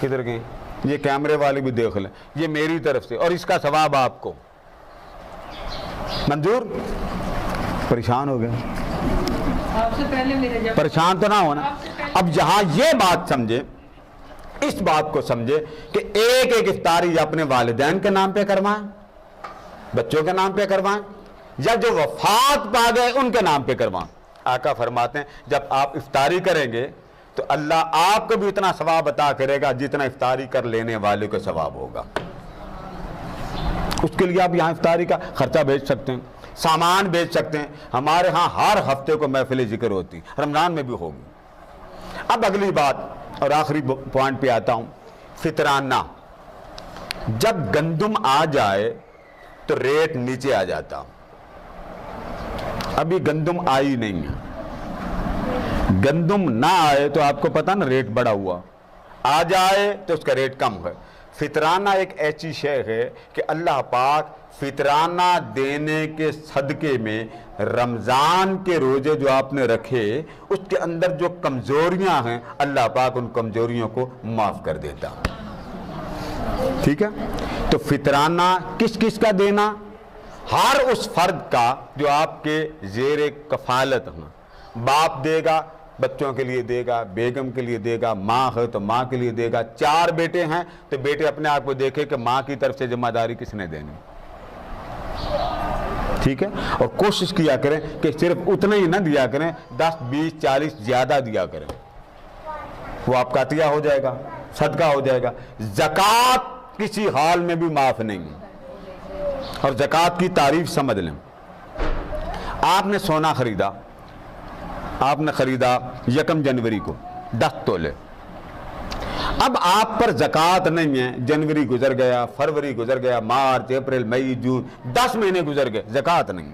A: किधर गए? ये कैमरे वाले भी देख लें, ये मेरी तरफ से, और इसका सवाब आपको मंजूर। परेशान हो गए?
B: आपसे पहले मेरे
A: परेशान तो ना होना। अब यहां ये बात समझे, इस बात को समझे कि एक एक इफ्तारी अपने वालिदैन के नाम पे करवाएं, बच्चों के नाम पे करवाएं, या जो वफात पा गए उनके नाम पे करवाएं। आका फरमाते हैं जब आप इफ्तारी करेंगे तो अल्लाह आपको भी इतना सवाब अता करेगा जितना इफ्तारी कर लेने वाले को सवाब होगा। उसके लिए आप यहाँ इफ्तारी का खर्चा भेज सकते हैं, सामान भेज सकते हैं। हमारे यहाँ हर हफ्ते को महफिल जिक्र होती, रमजान में भी होगी। अब अगली बात और आखिरी पॉइंट पे आता हूँ, फितराना। जब गंदुम आ जाए तो रेट नीचे आ जाता। अभी गंदुम आई नहीं है, गंदुम ना आए तो आपको पता ना रेट बढ़ा हुआ, आ जाए तो उसका रेट कम है। फितराना एक ऐसी शय है कि अल्लाह पाक फितराना देने के सदके में रमज़ान के रोजे जो आपने रखे उसके अंदर जो कमज़ोरियां हैं अल्लाह पाक उन कमज़ोरियों को माफ़ कर देता। ठीक है, तो फितराना किस किस का देना? हर उस फर्द का जो आपके ज़ेरे कफालत हो। बाप देगा, बच्चों के लिए देगा, बेगम के लिए देगा, माँ है तो माँ के लिए देगा। 4 बेटे हैं तो बेटे अपने आप को देखे कि माँ की तरफ से जिम्मेदारी किसने देनी। ठीक है, और कोशिश किया करें कि सिर्फ उतना ही ना दिया करें, 10, 20, 40 ज़्यादा दिया करें, वो आपका अतिया हो जाएगा, सदका हो जाएगा। ज़कात किसी हाल में भी माफ़ नहीं है, और ज़कात की तारीफ समझ लें। आपने सोना खरीदा, आपने खरीदा 1 जनवरी को 10 तोले। अब आप पर ज़कात नहीं है, जनवरी गुजर गया, फरवरी गुजर गया, मार्च, अप्रैल, मई, जून, 10 महीने गुजर गए, ज़कात नहीं।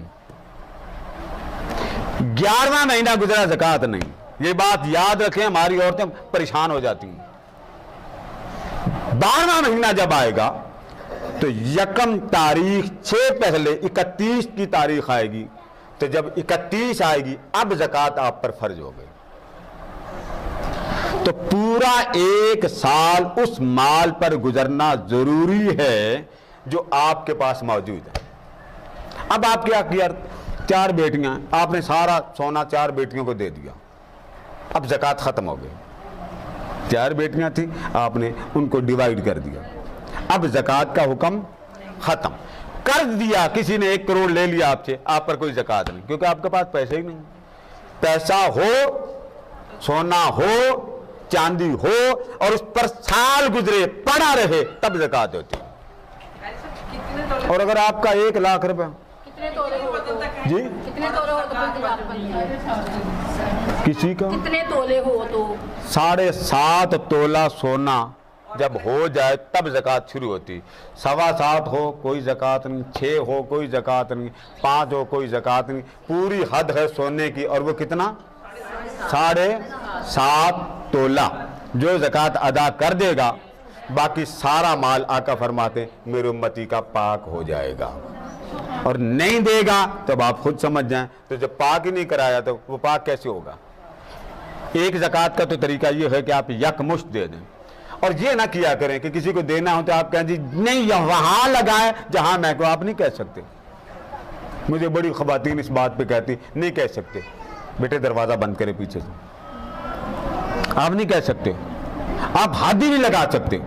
A: 11वां महीना गुजरा, ज़कात नहीं। ये बात याद रखें, हमारी औरतें परेशान हो जाती हैं। 12वां महीना जब आएगा तो 1 तारीख से पहले 31 की तारीख आएगी, तो जब 31 आएगी अब ज़कात आप पर फर्ज हो गई। तो पूरा 1 साल उस माल पर गुजरना जरूरी है जो आपके पास मौजूद है। अब आप क्या किया, 4 बेटियां, आपने सारा सोना 4 बेटियों को दे दिया, अब ज़कात खत्म हो गई। 4 बेटियां थी, आपने उनको डिवाइड कर दिया, अब ज़कात का हुक्म खत्म। कर्ज दिया, किसी ने 1 करोड़ ले लिया आपसे, आप पर कोई ज़कात नहीं, क्योंकि आपके पास पैसे ही नहीं। पैसा हो, सोना हो, चांदी हो, और उस पर साल गुजरे पड़ा रहे, तब ज़कात होती है। और अगर आपका 1 लाख रुपया जी,
B: कितने तोले हो
A: किसी का
B: कितने तोले हो तो
A: 7.5 तोला सोना जब हो जाए तब ज़कात शुरू होती। 7.25 हो कोई ज़कात नहीं, 6 हो कोई ज़कात नहीं, 5 हो कोई ज़कात नहीं। पूरी हद है सोने की, और वो कितना? 7.5 तोला। जो ज़कात अदा कर देगा बाकी सारा माल आका फरमाते मेरे उम्मती का पाक हो जाएगा। और नहीं देगा तब आप खुद समझ जाएं, तो जब पाक ही नहीं कराया तो वो पाक कैसे होगा? एक ज़कात का तो तरीका ये है कि आप यकमुश्त दे दें, और ये ना किया करें कि किसी को देना हो तो आप कहें जी नहीं वहां लगाएं जहां मैं को। आप नहीं कह सकते। मुझे बड़ी ख़वातीन इस बात पे कहती नहीं कह सकते, बेटे दरवाज़ा बंद करें पीछे से। आप नहीं कह सकते, आप हाथ ही नहीं लगा सकते।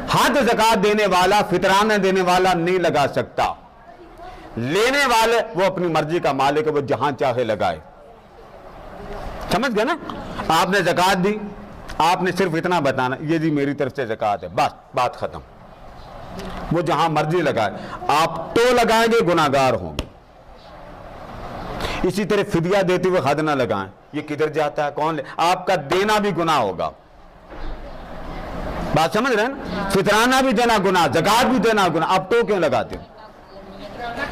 A: हाथ ज़कात देने वाला, फितराना देने वाला नहीं लगा सकता। लेने वाले वो अपनी मर्जी का मालिक है, वो जहां चाहे लगाए। समझ गए ना? आपने ज़कात दी, आपने सिर्फ इतना बताना ये जी मेरी तरफ से ज़कात है, बस बात खत्म। वो जहां मर्जी लगाए, आप तो लगाएंगे गुनाहगार होंगे। इसी तरह फिदिया देते हुए हद ना लगाएं, ये किधर जाता है, कौन ले, आपका देना भी गुनाह होगा। बात समझ रहे हैं ना? फितराना भी देना गुनाह, ज़कात भी देना गुनाह। आप तो क्यों लगाते हो,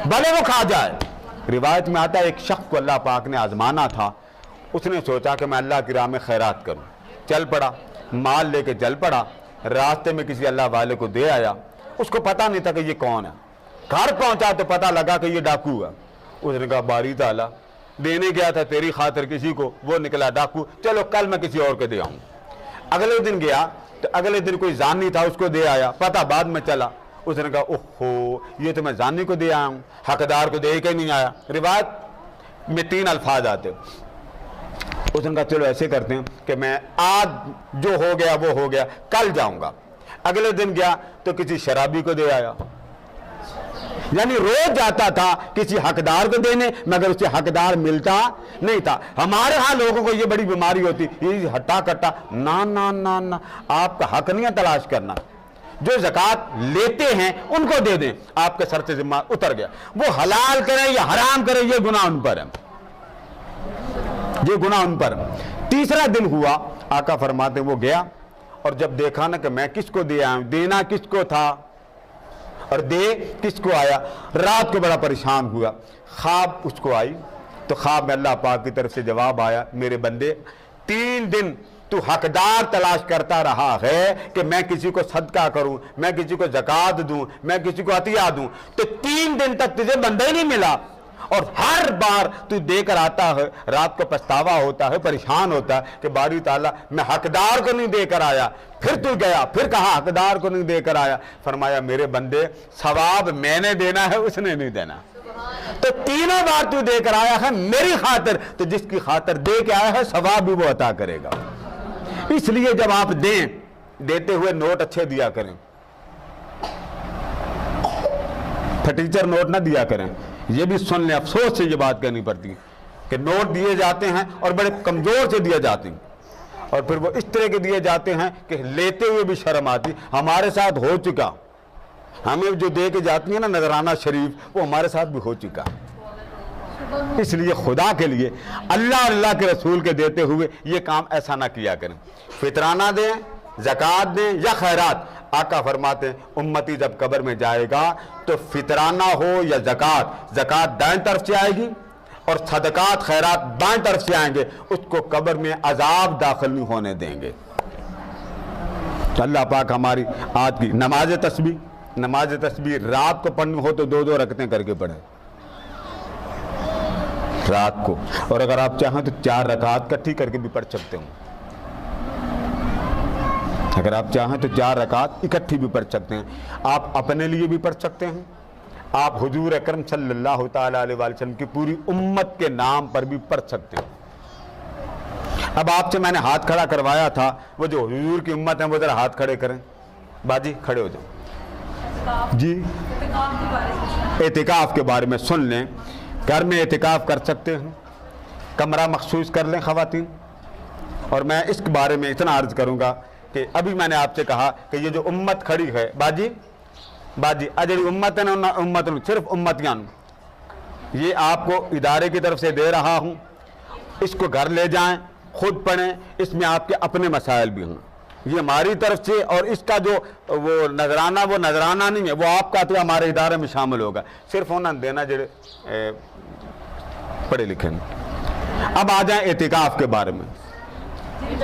A: भले वो खा जाए। रिवायत में आता है एक शख्स को अल्लाह पाक ने आजमाना था, उसने सोचा कि मैं अल्लाह की राह में खैरात करूं, चल पड़ा, माल लेके चल पड़ा, रास्ते में किसी अल्लाह वाले को दे आया, उसको पता नहीं था कि ये कौन है। घर पहुंचा तो पता लगा कि ये डाकू है। उसने कहा बारी ताला, देने गया था तेरी खातिर किसी को, वो निकला डाकू, चलो कल मैं किसी और को दे आऊं। अगले दिन गया तो अगले दिन कोई जानी था, उसको दे आया, पता बाद में चला। उसने कहा ओहो, ये तो मैं जानी को दे आया हूं, हकदार को दे के नहीं आया। रिवायत में 3 अल्फाज आते। उसने कहा चलो ऐसे करते हैं कि मैं आज जो हो गया वो हो गया, कल जाऊंगा। अगले दिन गया तो किसी शराबी को दे आया, यानी रोज जाता था किसी हकदार को देने, मगर उसे हकदार मिलता नहीं था। हमारे यहाँ लोगों को ये बड़ी बीमारी होती, ये हट्टा कट्टा, ना ना ना ना, आपका हक नहीं है तलाश करना। जो ज़कात लेते हैं उनको दे दें, आपके सर से जिम्मा उतर गया। वो हलाल करें या हराम करें, ये गुनाह उन पर है, ये गुनाह उन पर। तीसरा दिन हुआ, आका फरमाते वो गया और जब देखा ना कि मैं किसको दे आया हूं, देना किसको था और दे किसको आया, रात को बड़ा परेशान हुआ। ख्वाब उसको आई तो ख्वाब में अल्लाह पाक की तरफ से जवाब आया, मेरे बंदे 3 दिन तू हकदार तलाश करता रहा है कि मैं किसी को सदका करूं, मैं किसी को ज़कात दूं, मैं किसी को अतिया दूं, तो 3 दिन तक तुझे बंदा ही नहीं मिला। और हर बार तू देकर आता है, रात को पछतावा होता है, परेशान होता है कि बारी ताला मैं हकदार को नहीं देकर आया। फिर तू गया, फिर कहा हकदार को नहीं देकर आया। फरमाया मेरे बंदे, सवाब मैंने देना है, उसने नहीं देना। तो 3 बार तू देकर आया है मेरी खातिर, तो जिसकी खातिर दे के आया है सवाब भी वो अता करेगा। इसलिए जब आप दें, देते हुए नोट अच्छे दिया करें, फटीचर नोट ना दिया करें। ये भी सुन लें, अफसोस से ये बात कहनी पड़ती है कि नोट दिए जाते हैं और बड़े कमजोर से दिए जाते हैं, और फिर वो इस तरह के दिए जाते हैं कि लेते हुए भी शर्म आती। हमारे साथ हो चुका, हमें जो दे के जाती है ना नजराना शरीफ, वो हमारे साथ भी हो चुका। इसलिए खुदा के लिए, अल्लाह अल्लाह के रसूल के देते हुए ये काम ऐसा ना किया करें। फितराना दें, ज़कात दें या खैरात। आका फरमाते हैं उम्मती जब कब्र में जाएगा तो फितराना हो या ज़कात, ज़कात दाएं तरफ से आएगी और सदकात खैरात बाएं तरफ से आएंगे, उसको कब्र में अजाब दाखिल नहीं होने देंगे। अल्लाह पाक हमारी आज की नमाज तस्बीह रात को पढ़नी हो तो 2-2 रकतें करके पढ़े रात को, और अगर आप चाहें तो 4 रकात इकट्ठी करके भी पढ़ सकते हो। अगर आप चाहें तो 4 रकात इकट्ठी भी पढ़ सकते हैं। आप अपने लिए भी पढ़ सकते हैं, आप हुजूर अकरम सल्लल्लाहु ताला अलैहि वसल्लम की पूरी उम्मत के नाम पर भी पढ़ सकते हैं। अब आपसे मैंने हाथ खड़ा करवाया था, वो जो हुजूर की उम्मत है वो जरा हाथ खड़े करें। बाजी खड़े हो जाओ जी। एतिकाफ के बारे में सुन लें, घर में एतिकाफ कर सकते हैं, कमरा मखसूस कर लें ख़वातीन। और मैं इस बारे में इतना अर्ज करूँगा कि अभी मैंने आपसे कहा कि ये जो उम्मत खड़ी है, बाजी अजरी उम्मत है ना, उम्मत सिर्फ उम्मतियाँ, ये आपको इदारे की तरफ से दे रहा हूँ। इसको घर ले जाएं, खुद पढ़ें, इसमें आपके अपने मसाइल भी हैं। ये हमारी तरफ से, और इसका जो वो नजराना नहीं है, वो आपका तो हमारे इदारे में शामिल होगा। सिर्फ उन्हें देना जो पढ़े लिखे। अब आ जाएं एतिकाफ के बारे में।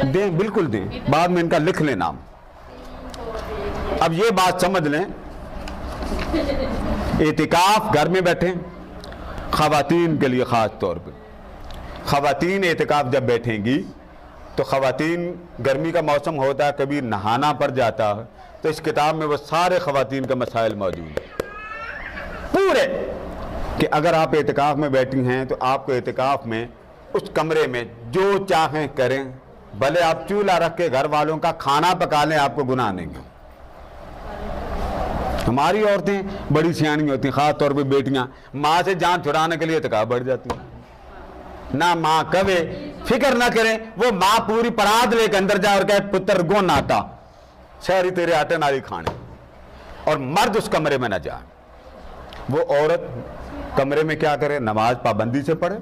A: दें, बिल्कुल दें, बाद में इनका लिख लें नाम। अब ये बात समझ लें, एतिकाफ घर में बैठे, ख़वातीन के लिए ख़ास तौर पे ख़वातीन एतिकाफ जब बैठेंगी तो ख़वातीन, गर्मी का मौसम होता है, कभी नहाना पड़ जाता है, तो इस किताब में वो सारे ख़वातीन के मसाइल मौजूद हैं पूरे, कि अगर आप एतिकाफ में बैठी हैं तो आपको एतिकाफ में उस कमरे में जो चाहें करें, भले आप चूल्हा रख के घर वालों का खाना पका लें, आपको गुनाह नहीं है। हमारी औरतें बड़ी सियानी होती हैं, खास तौर पे बेटियां, माँ से जान छुड़ाने के लिए एतिकाफ बढ़ जाती है। ना माँ कवे, फिक्र ना करें, वो माँ पूरी परात लेके अंदर जा और कहे पुत्र गो नाता शहरी तेरे आटे नाली खाने, और मर्द उस कमरे में ना जाए। वो औरत कमरे में क्या करे, नमाज पाबंदी से पढ़े,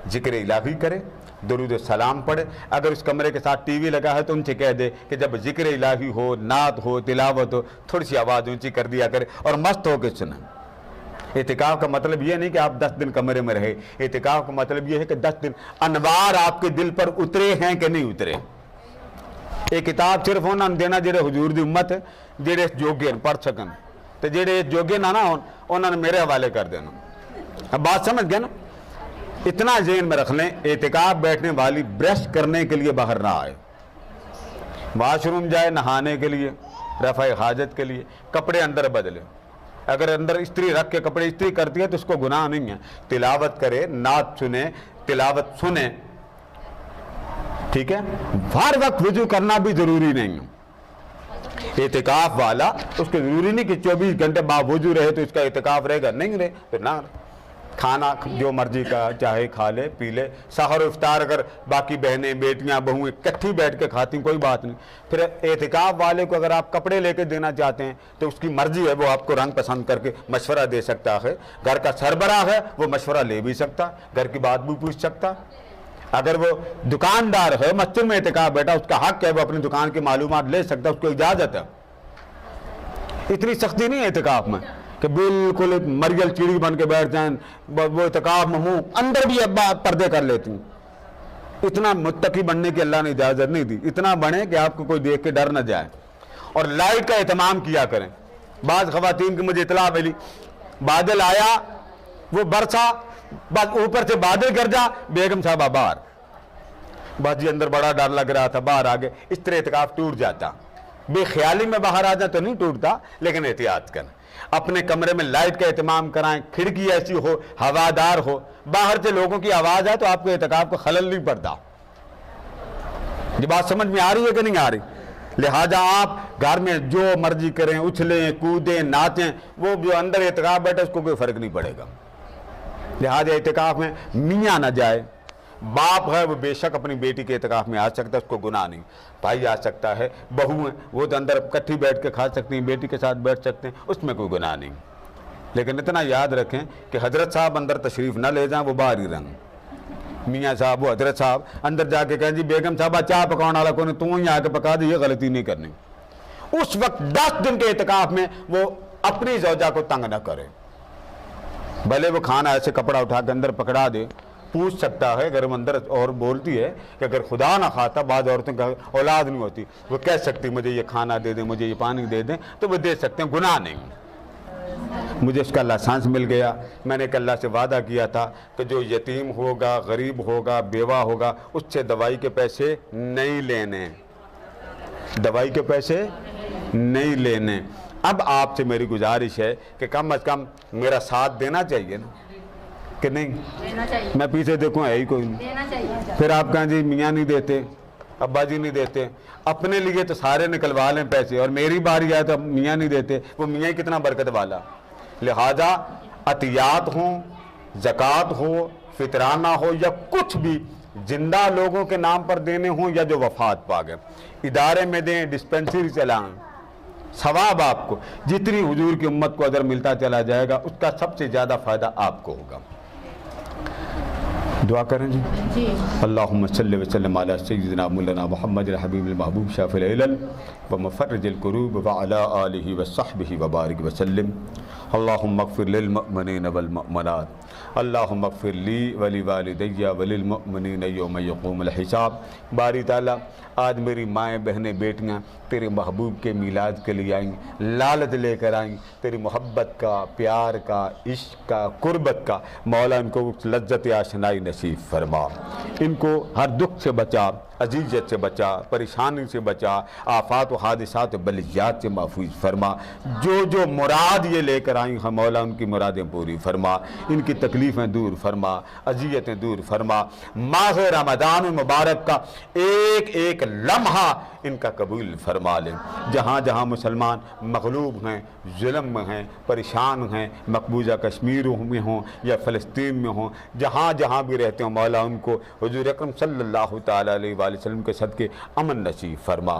A: जिक्र इलाही करे, दुरूद सलाम पढ़े। अगर उस कमरे के साथ टीवी लगा है तो उनसे कह दे कि जब जिक्र इलाही हो, नात हो, तिलावत हो, थोड़ी सी आवाज़ ऊंची कर दिया करे और मस्त होकर सुने। इतिकाफ का मतलब ये नहीं कि आप 10 दिन कमरे में रहे। इतिकाफ का मतलब ये है कि 10 दिन अनवार आपके दिल पर उतरे हैं कि नहीं उतरे। ये किताब सिर्फ उन्होंने देना जेड़े हुजूर दी उम्मत है, जेड़े योग्य पढ़ सकन, तो जेड़े योग्य ना ना हो उन्होंने मेरे हवाले कर देना। अब बात समझ गए ना। इतना ज़हन में रख लें, एतिकाफ बैठने वाली ब्रश करने के लिए बाहर ना आए, वाशरूम जाए नहाने के लिए, रफ़ा हाजत के लिए, कपड़े अंदर बदले। अगर अंदर इस्त्री रख के कपड़े इस्त्री करती है तो उसको गुनाह नहीं है। तिलावत करे, नात सुने, तिलावत सुने, ठीक है। हर वक्त वुजू करना भी ज़रूरी नहीं है। एतिकाफ वाला उसको ज़रूरी नहीं कि 24 घंटे बावजू रहे तो इसका एतिकाफ रहेगा, नहीं रहे तो ना। खाना जो मर्जी का चाहे खा ले पी ले। सहर इफ्तार अगर बाकी बहनें बेटियां बहुएं इकट्ठी बैठ के खाती कोई बात नहीं। फिर एतिकाफ वाले को अगर आप कपड़े लेके देना चाहते हैं तो उसकी मर्जी है, वो आपको रंग पसंद करके मशवरा दे सकता है। घर का सरबराह है, वो मशवरा ले भी सकता, घर की बात भी पूछ सकता। अगर वो दुकानदार है, मस्जिद में एतिकाफ बैठा, उसका हक है, वो अपनी दुकान की मालूमात ले सकता, उसको इजाज़त है। इतनी सख्ती नहीं है एतिकाफ में कि बिल्कुल मरियल चिड़ी बन के बैठ जाएं। वो इतिकाफ में हूँ, अंदर भी अब्बा पर्दे कर लेती हूँ। इतना मुत्तकी बनने की अल्लाह ने इजाज़त नहीं दी। इतना बने कि आपको कोई देख के डर न जाए। और लाइट का एहतमाम किया करें। बाज़ ख़वातीन की मुझे इतला मिली, बादल आया, वो बरसा, बस ऊपर से बादल गरजा, बेगम साहबा बाहर। बस जी अंदर बड़ा डर लग रहा था, बाहर आ गए। इस तरह एतिकाफ टूट जाता। बेख्याली में बाहर आ जाए तो नहीं टूटता, लेकिन एहतियात करें। अपने कमरे में लाइट का एहतमाम कराएं, खिड़की ऐसी हो, हवादार हो, बाहर से लोगों की आवाज़ आए तो आपको एतिकाफ को खलल नहीं पड़ता। ये बात समझ में आ रही है कि नहीं आ रही? लिहाजा आप घर में जो मर्जी करें, उछलें, कूदें, नाचें, वो जो अंदर एतिकाफ बैठे उसको कोई फ़र्क नहीं पड़ेगा। लिहाजा एतिकाफ में मियाँ ना जाए। बाप है वो बेशक अपनी बेटी के एतिकाफ में आ सकता है, उसको गुनाह नहीं। भाई आ सकता है, बहू है वो तो अंदर इकट्ठी बैठ के खा सकती हैं, बेटी के साथ बैठ सकते हैं, उसमें कोई गुनाह नहीं। लेकिन इतना याद रखें कि हजरत साहब अंदर तशरीफ़ ना ले जाएं, वो बाहर ही रहें। मियाँ साहब, वो हजरत साहब अंदर जाके कहें जी बेगम साहबा चाय पकाने वाला कौन है, तू ही आके पका दे, ये गलती नहीं करनी। उस वक्त 10 दिन के एतिकाफ में वो अपनी ज़ौजा को तंग ना करे। भले वो खाना ऐसे कपड़ा उठा के अंदर पकड़ा दे, पूछ सकता है। अगर वो अंदर और बोलती है कि अगर खुदा ना खाता, बाद औरतों का औलाद नहीं होती, वो कह सकती मुझे ये खाना दे दें, मुझे ये पानी दे दें, तो वो दे सकते हैं, गुनाह नहीं। मुझे उसका लाइसेंस मिल गया। मैंने एक अल्लाह से वादा किया था कि जो यतीम होगा, गरीब होगा, बेवा होगा, उससे दवाई के पैसे नहीं लेने, दवाई के पैसे नहीं लेने। अब आपसे मेरी गुजारिश है कि कम अज़ कम मेरा साथ देना चाहिए ना, कि नहीं?
B: देना चाहिए।
A: मैं पीछे देखूँ है ही कोई नहीं।
B: देना चाहिए।
A: फिर आप कहें जी मियाँ नहीं देते, अब्बा जी नहीं देते। अपने लिए तो सारे निकलवा लें पैसे, और मेरी बारी आए तो मियाँ नहीं देते। वो मियाँ कितना बरकत वाला। लिहाजा अतियात हो, ज़कात हो, फितराना हो, या कुछ भी जिंदा लोगों के नाम पर देने हों या जो वफात पा गए, इदारे में दें, डिस्पेंसरी चलाएं, सवाब आपको जितनी हुजूर की उम्मत को अदर मिलता चला जाएगा, उसका सबसे ज़्यादा फ़ायदा आपको होगा। दुआ करें जी। अल्लाहुम्मा सल्लि व सल्लिम अला सय्यिदिना मौलाना मुहम्मद हबीबिल महबूब शाफिल इल्ल व मुफर्रिजिल कुरूब व अला आलिहि व सहबिहि व बारिक व सल्लिम। अल्लाहुम्मा अग़फ़िर लिल मुअमिनीन वल मुअमिनात, अल्लाहुम्मा अग़फ़िर ली व लिवालिदैया व लिल मुअमिनीन यौम यक़ूमुल हिसाब। बारी ताला आज मेरी माएँ, बहनें, बेटियाँ तेरे महबूब के मीलाद के लिए आएँ, लालच लेकर आएँ, तेरी मोहब्बत का, प्यार का, इश्क का, कुर्बत का। मौला इनको लज्जत आशनाई नसीब फरमा, इनको हर दुख से बचा, अजीज़त से बचा, परेशानी से बचा, आफात व हादिसात बलियात से महफूज फरमा। जो जो मुराद ये लेकर आई हैं मौला उनकी मुरादें पूरी फरमा, इनकी तकलीफ़ें दूर फरमा, अजियतें दूर फरमा। माह रमज़ान मुबारक का एक एक लम्हा इनका कबूल फरमा लें। जहाँ जहाँ मुसलमान मग़लूब हैं, ज़ुल्म में हैं, परेशान हैं, मकबूजा कश्मीर में हों या फ़लस्तीन में हों, जहाँ जहाँ भी रहते हों मौला उनको हुज़ूर अकरम सल्लल्लाहु तआला अलैहि अलैहि वसल्लम के सदके अमन नसीब फरमा,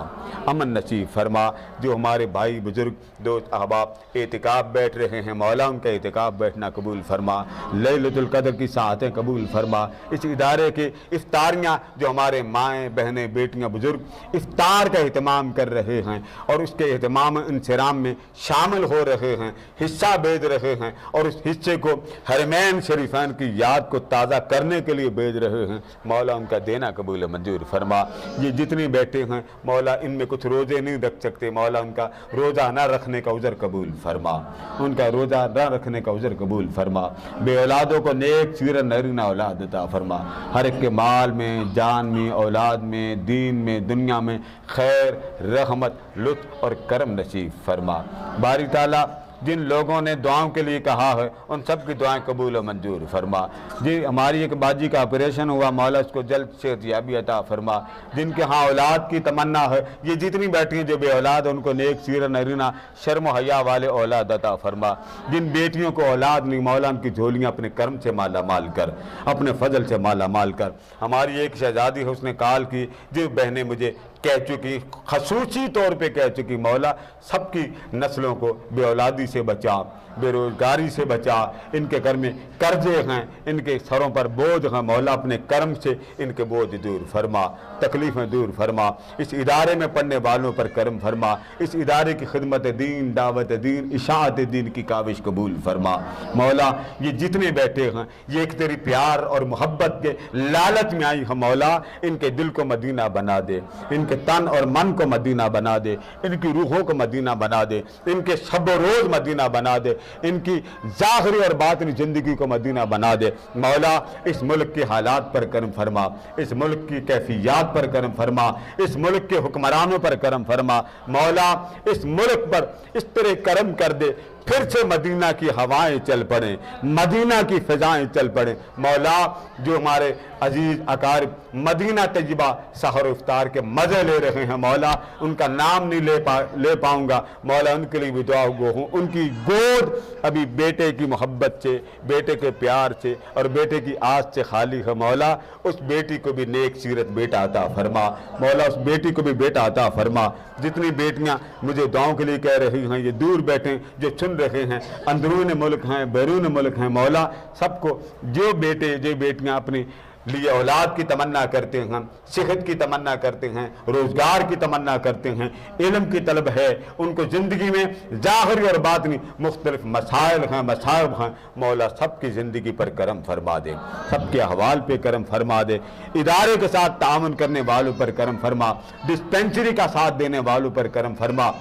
A: अमन नसीब फरमा। जो हमारे भाई बुजुर्ग दोस्त अहबाब एतिकाफ बैठ रहे हैं मौला उनका एतिकाफ बैठना कबूल फरमा, लैलतुल कद्र की साअतें कबूल फरमा। इस इदारे के इफ्तारियाँ जो हमारे माएँ बहनें बेटियाँ बुजुर्ग इफ्तार का एहतमाम कर रहे हैं और उसके एहतमाम इंसराम में शामिल हो रहे हैं, हिस्सा भेज रहे हैं और उस हिस्से को हरमैन शरीफान की याद को ताज़ा करने के लिए भेज रहे हैं, मौला उनका देना कबूल मंजूर फरमा। ये जितने बैठे हैं मौला इनमें कुछ रोज़े नहीं रख सकते, मौला उनका रोज़ा ना रखने का उज़र कबूल फरमा, उनका रोज़ा ना रखने का उज़र कबूल फरमा। बे औलादों को नेक सीरत नरीना औलाद अता फरमा, हर एक के माल में, जान में, औलाद में, दीन में, दुनिया में खैर, रहमत, लुत्फ और करम नसीब फरमा। बारी ताला जिन लोगों ने दुआओं के लिए कहा है उन सब की दुआएं कबूल और मंजूर फरमा। जी हमारी एक बाजी का ऑपरेशन हुआ, मौला उसको जल्द सेहतयाबी अता फरमा। जिनके यहाँ औलाद की तमन्ना है, ये जितनी बैठी हैं जो बे औलाद है उनको नेक सीरत नरीना शर्म हया वाले औलाद अता फरमा। जिन बेटियों को औलाद नहीं मौला उनकी झोलियाँ अपने कर्म से माला माल कर, अपने फजल से माला माल कर। हमारी एक शहजादी है उसने कॉल की, जो बहनें मुझे कह चुकी, खसूसी तौर पे कह चुकी, मौला सबकी नस्लों को बे औलादी से बचा, बेरोजगारी से बचा, इनके घर में कर्जे हैं, इनके सरों पर बोझ हैं, मौला अपने कर्म से इनके बोझ दूर फरमा, तकलीफ़ें दूर फरमा। इस इदारे में पढ़ने वालों पर करम फरमा, इस इदारे की खिदमत दीन, दावत दीन, इशाअत दीन की काविश कबूल फरमा। मौला ये जितने बैठे हैं ये एक तेरी प्यार और मोहब्बत के लालच में आई है, मौला इनके दिल को मदीना बना दे, इनके तन और मन को मदीना बना दे, इनकी रूहों को मदीना बना दे, इनके शब रोज़ मदीना बना दे, इनकी ज़ाहिरी और बातिनी ज़िंदगी को मदीना बना दे। मौला इस मुल्क के हालात पर करम फरमा, इस मुल्क की कैफियत पर करम फरमा, इस मुल्क के हुक्मरानों पर करम फरमा। मौला इस मुल्क पर इस तरह करम कर दे फिर से मदीना की हवाएं चल पड़े, मदीना की फिजाएं चल पड़े। मौला जो हमारे अजीज अकारिब मदीना तैयबा सहर इफ्तार के मज़े ले रहे हैं, मौला उनका नाम नहीं ले पाऊंगा, मौला उनके लिए भी दुआ गो हूँ। उनकी गोद अभी बेटे की मोहब्बत से, बेटे के प्यार से और बेटे की आस से खाली है, मौला उस बेटी को भी नेक सीरत बेटा अता फरमा, मौला उस बेटी को भी बेटा अता फरमा। जितनी बेटियां मुझे दुआओं के लिए कह रही हैं, ये दूर बैठे जो सुन रहे हैं, अंदरून मुल्क हैं, बैरून मुल्क हैं, मौला सबको जो बेटे जो बेटियां अपनी लिए औलाद की तमन्ना करते हैं, सेहत की तमन्ना करते हैं, रोज़गार की तमन्ना करते हैं, इल्म की तलब है, उनको ज़िंदगी में ज़ाहिरी और बातिनी मुख्तलिफ मसाइल हैं, मसाइब हैं, मौला सबकी ज़िंदगी पर करम फरमा दे, सबके अहवाल पे करम फरमा दे। इदारे के साथ ताउन करने वालों पर करम फरमा, डिस्पेंसरी का साथ देने वालों पर करम फरमा।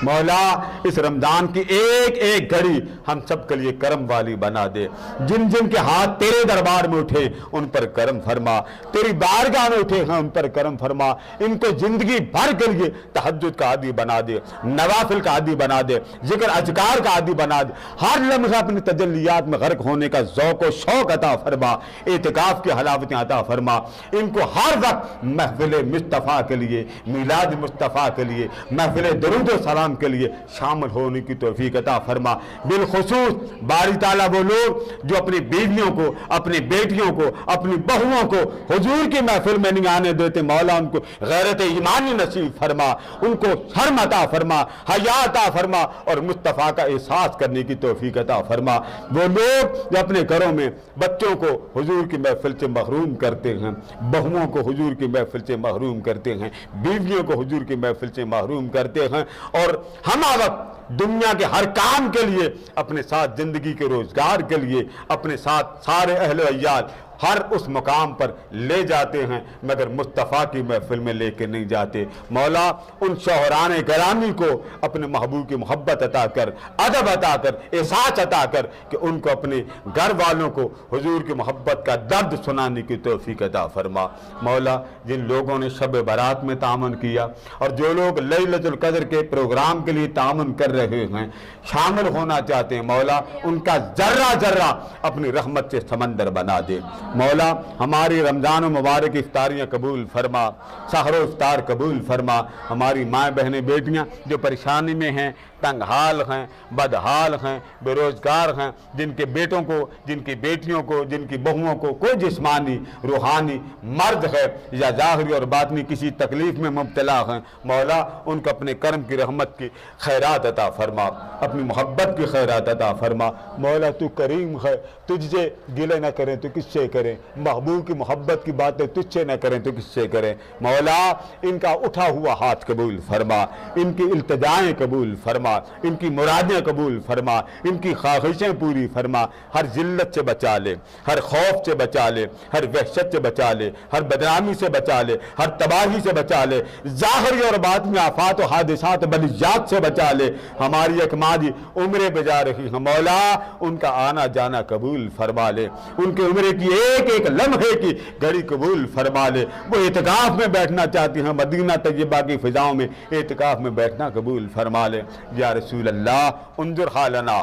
A: मौला इस रमज़ान की एक एक घड़ी हम सब के लिए करम वाली बना दे। जिन जिन के हाथ तेरे दरबार में उठे उन पर करम फरमा, तेरी बारगाह में उठे हैं उन पर करम फरमा। इनको जिंदगी भर के लिए तहज्जुद का आदी बना दे, नवाफिल का आदी बना दे, जिक्र अज़कार का आदी बना दे। हर लम्हा अपनी तजल्लियात में गर्क होने का ज़ौक़ व शौक़ अता फरमा, एतिकाफ़ की हलावतें अता फरमा। इनको हर वक्त महफ़िल मुस्तफ़ा के लिए, मिलाद मुस्तफ़ा के लिए, महफ़िल दुरूद व सलाम के लिए शामिल होने की तौफीक अता फरमा। बिलखुसूस बारी ताला वो लोग जो अपनी बीवियों को, अपनी बेटियों को, अपनी बहुओं को हुजूर की महफिल में नहीं आने देते, मौला उनको गैरत ईमानी नसीब फरमा, उनको शर्म अता फरमा, हया अता फरमा और मुस्तफ़ा का एहसास करने की तौफीक अता फरमा। वो लोग जो अपने घरों में बच्चों को हुजूर की महफिल से महरूम करते हैं, बहुओं को हुजूर की महफिल से महरूम करते हैं, बीवियों को हुजूर की महफिल से महरूम करते हैं और हम वक्त दुनिया के हर काम के लिए, अपने साथ जिंदगी के रोजगार के लिए, अपने साथ सारे अहले अय्याल हर उस मुकाम पर ले जाते हैं, मगर मुस्तफ़ा की महफिल में लेके नहीं जाते। मौला उन शोहराने गरामी को अपने महबूब की मोहब्बत अता कर, अदब अता कर, एहसास अता कर कि उनको अपने घर वालों को हुजूर की मोहब्बत का दर्द सुनाने की तौफीक अता फरमा। मौला जिन लोगों ने शब बारात में तामन किया और जो लोग लैलतुल क़द्र के प्रोग्राम के लिए तामन कर रहे हैं, शामिल होना चाहते हैं, मौला उनका जर्रा जर्रा अपनी रहमत से समंदर बना दे, मौला हमारी रमज़ान मुबारक इफ्तारियाँ कबूल फरमा, सहरो इफ्तार कबूल फरमा। हमारी माँ बहनें बेटियाँ जो परेशानी में हैं, तंग हाल हैं, बदहाल हैं, बेरोज़गार हैं, जिनके बेटों को, जिनकी बेटियों को, जिनकी बहुओं को कोई जिस्मानी रूहानी मर्द है या ज़ाहिरी और बातनी किसी तकलीफ़ में मुब्तला हैं, मौला उनको अपने कर्म की रहमत की खैरात अता फरमा, अपनी मोहब्बत की खैरात अता फरमा। मौला तू करीम है, तुझसे गिले न करें तो किससे करें, महबूब की मोहब्बत की बातें तुझसे न करें तो किससे करें। मौला इनका उठा हुआ हाथ कबूल फरमा, इनकी इल्तिजाएँ कबूल फरमा, इनकी मुरादें कबूल फरमा, इनकी ख्वाहिशें पूरी फरमा। हर जिल्लत से बचा ले, हर खौफ से बचा ले, हर वहशत से बचा ले, हर बदनामी से बचा ले, हर तबाही से बचा ले, ज़ाहिरी और बातिनी आफात और हादिसात बलियात से बचा ले। हमारी एक माँ जी उम्रे बजा रही है, मौला उनका आना जाना कबूल फरमा ले, उनके उम्रे की एक एक लम्हे की घड़ी कबूल फरमा ले। वो इत्काफ में बैठना चाहती हैं, मदीना तैयबा की फिजाओं में इत्काफ में बैठना कबूल फरमा ले। या रसूल अल्लाह उन्जुर हालना,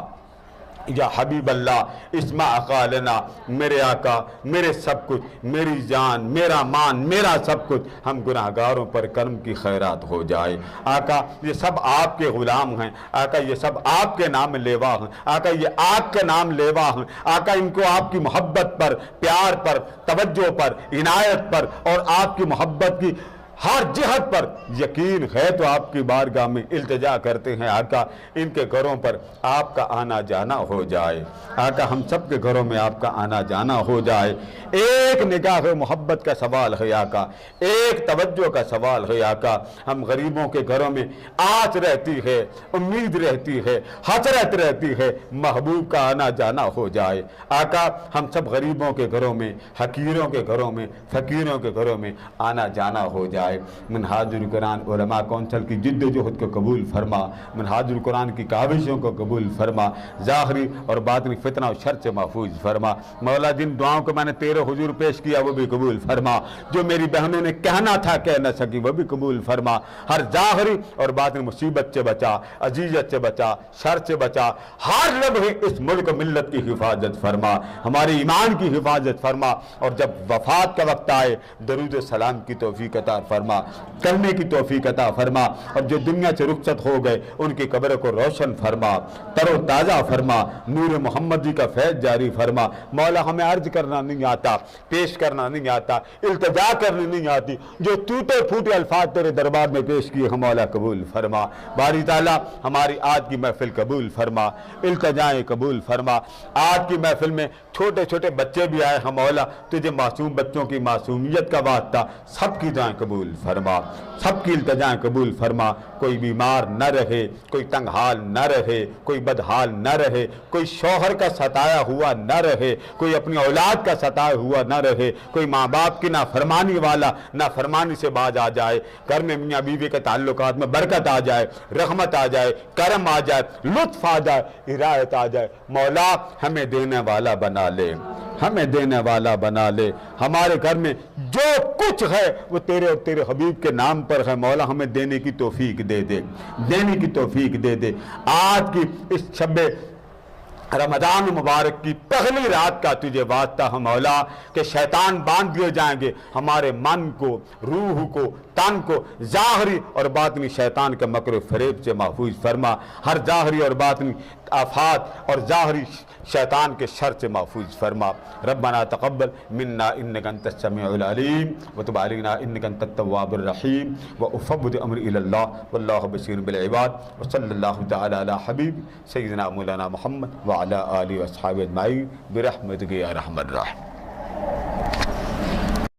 A: या हबीब अल्लाह इस्मा अकालना, मेरे आका मेरे सब कुछ, मेरी जान, मेरा मान, मेरा सब कुछ, हम गुनाहगारों पर कर्म की खैरात हो जाए। आका ये सब आपके ग़ुलाम हैं, आका ये सब आपके नाम लेवा हैं, आका ये आपके नाम लेवा हैं। आका इनको आपकी मोहब्बत पर, प्यार पर, तवज्जो पर, इनायत पर और आपकी मोहब्बत की हर जिहत पर यकीन है तो आपकी बारगाह में इल्तिजा करते हैं। आका इनके घरों पर आपका आना जाना हो जाए, आका हम सब के घरों में आपका आना जाना हो जाए। एक निगाह मोहब्बत का सवाल है आका, एक तवज्जो का सवाल है आका। हम गरीबों के घरों में आस रहती है, उम्मीद रहती है, हसरत रहती है, महबूब का आना जाना हो जाए। आका हम सब गरीबों के घरों में, हकीरों के घरों में, फ़कीरों के घरों में आना जाना हो जाए। मनहाजुल कुरान उलमा कौंसल की जिद्दोजहद को कबूल फरमा, मनहाजुल कुरान की काविशों को कबूल फरमा, ज़ाहिरी और बातिनी फितना और शर से महफूज फरमा। मौला जिन दुआओं को मैंने तेरे हुजूर पेश किया वो भी कबूल फरमा, जो मेरी बहनों ने कहना था कह न सकी वो भी कबूल फरमा। हर ज़ाहिरी और बातिनी मुसीबत से बचा, अजीजत से बचा, शर से बचा। हर लम्हे इस मुल्क मिल्लत की हिफाजत फरमा, हमारे ईमान की हिफाजत फरमा। और जब वफात का वक्त आए दरूद सलाम की तौफीक अता फरमा, करने की तौफीक अता फरमा। और जो दुनिया से रुखसत हो गए उनकी कब्र को रोशन फरमा, तरो ताज़ा फरमा, नूर मोहम्मद जी का फैज़ जारी फरमा। मौला हमें अर्ज करना नहीं आता, पेश करना नहीं आता, इल्तिजा करनी नहीं आती, जो टूटे फूटे अल्फाज तेरे दरबार में पेश किए हम मौला कबूल फरमा। बारी ताला हमारी आज की महफिल कबूल फरमा, इल्तिजाएं कबूल फरमा। आज की महफिल में छोटे छोटे बच्चे भी आए हम मौला, तुझे मासूम बच्चों की मासूमियत का वास्ता सबकी जाएं कबूल फरमा, सबकी इल्तिजाएं कबूल फरमा। कोई बीमार न रहे, कोई तंगहाल न रहे, कोई बदहाल न रहे, कोई शौहर का सताया हुआ न रहे, कोई अपनी औलाद का सताया हुआ न रहे, कोई माँ बाप की नाफरमानी वाला नाफरमानी से बाज आ जाए। घर में मियाँ बीवी के ताल्लुकात में बरकत आ जाए, रहमत आ जाए, करम आ जाए, लुत्फ आ जाए, हिदायत आ जाए। मौला हमें देने वाला बना ले, हमें देने वाला बना ले। हमारे घर में जो कुछ है वो तेरे और तेरे हबीब के नाम पर है। मौला हमें देने की तौफीक दे दे, देने की तौफीक दे दे। आज की इस शब्बे रमज़ान मुबारक की पहली रात का तुझे वास्ता है मौला कि शैतान बांध दिए जाएंगे हमारे मन को, रूह को, तन को, ज़ाहिरी और बातिनी शैतान के मकर फरेब से महफूज फरमा। हर ज़ाहिरी और बातिनी आफात और ज़ाहिरी शैतान के शर से महफूज फरमा। रब्बना तक़ब्बल मिन्ना इन्नका अंतस समीउल अलीम व तुब अलैना इन्नका अंतत तव्वाबुर रहीम व उफ़व्विदु अम्री इलल्लाह वल्लाहु बसीरुन बिल इबाद व सल्लल्लाहु तआला अला हबीब सय्यिदना मौलाना मुहम्मद व अला आलिहि व अस्हाबिहि अजमाईन बिरहमतिका या रहमान रहीम।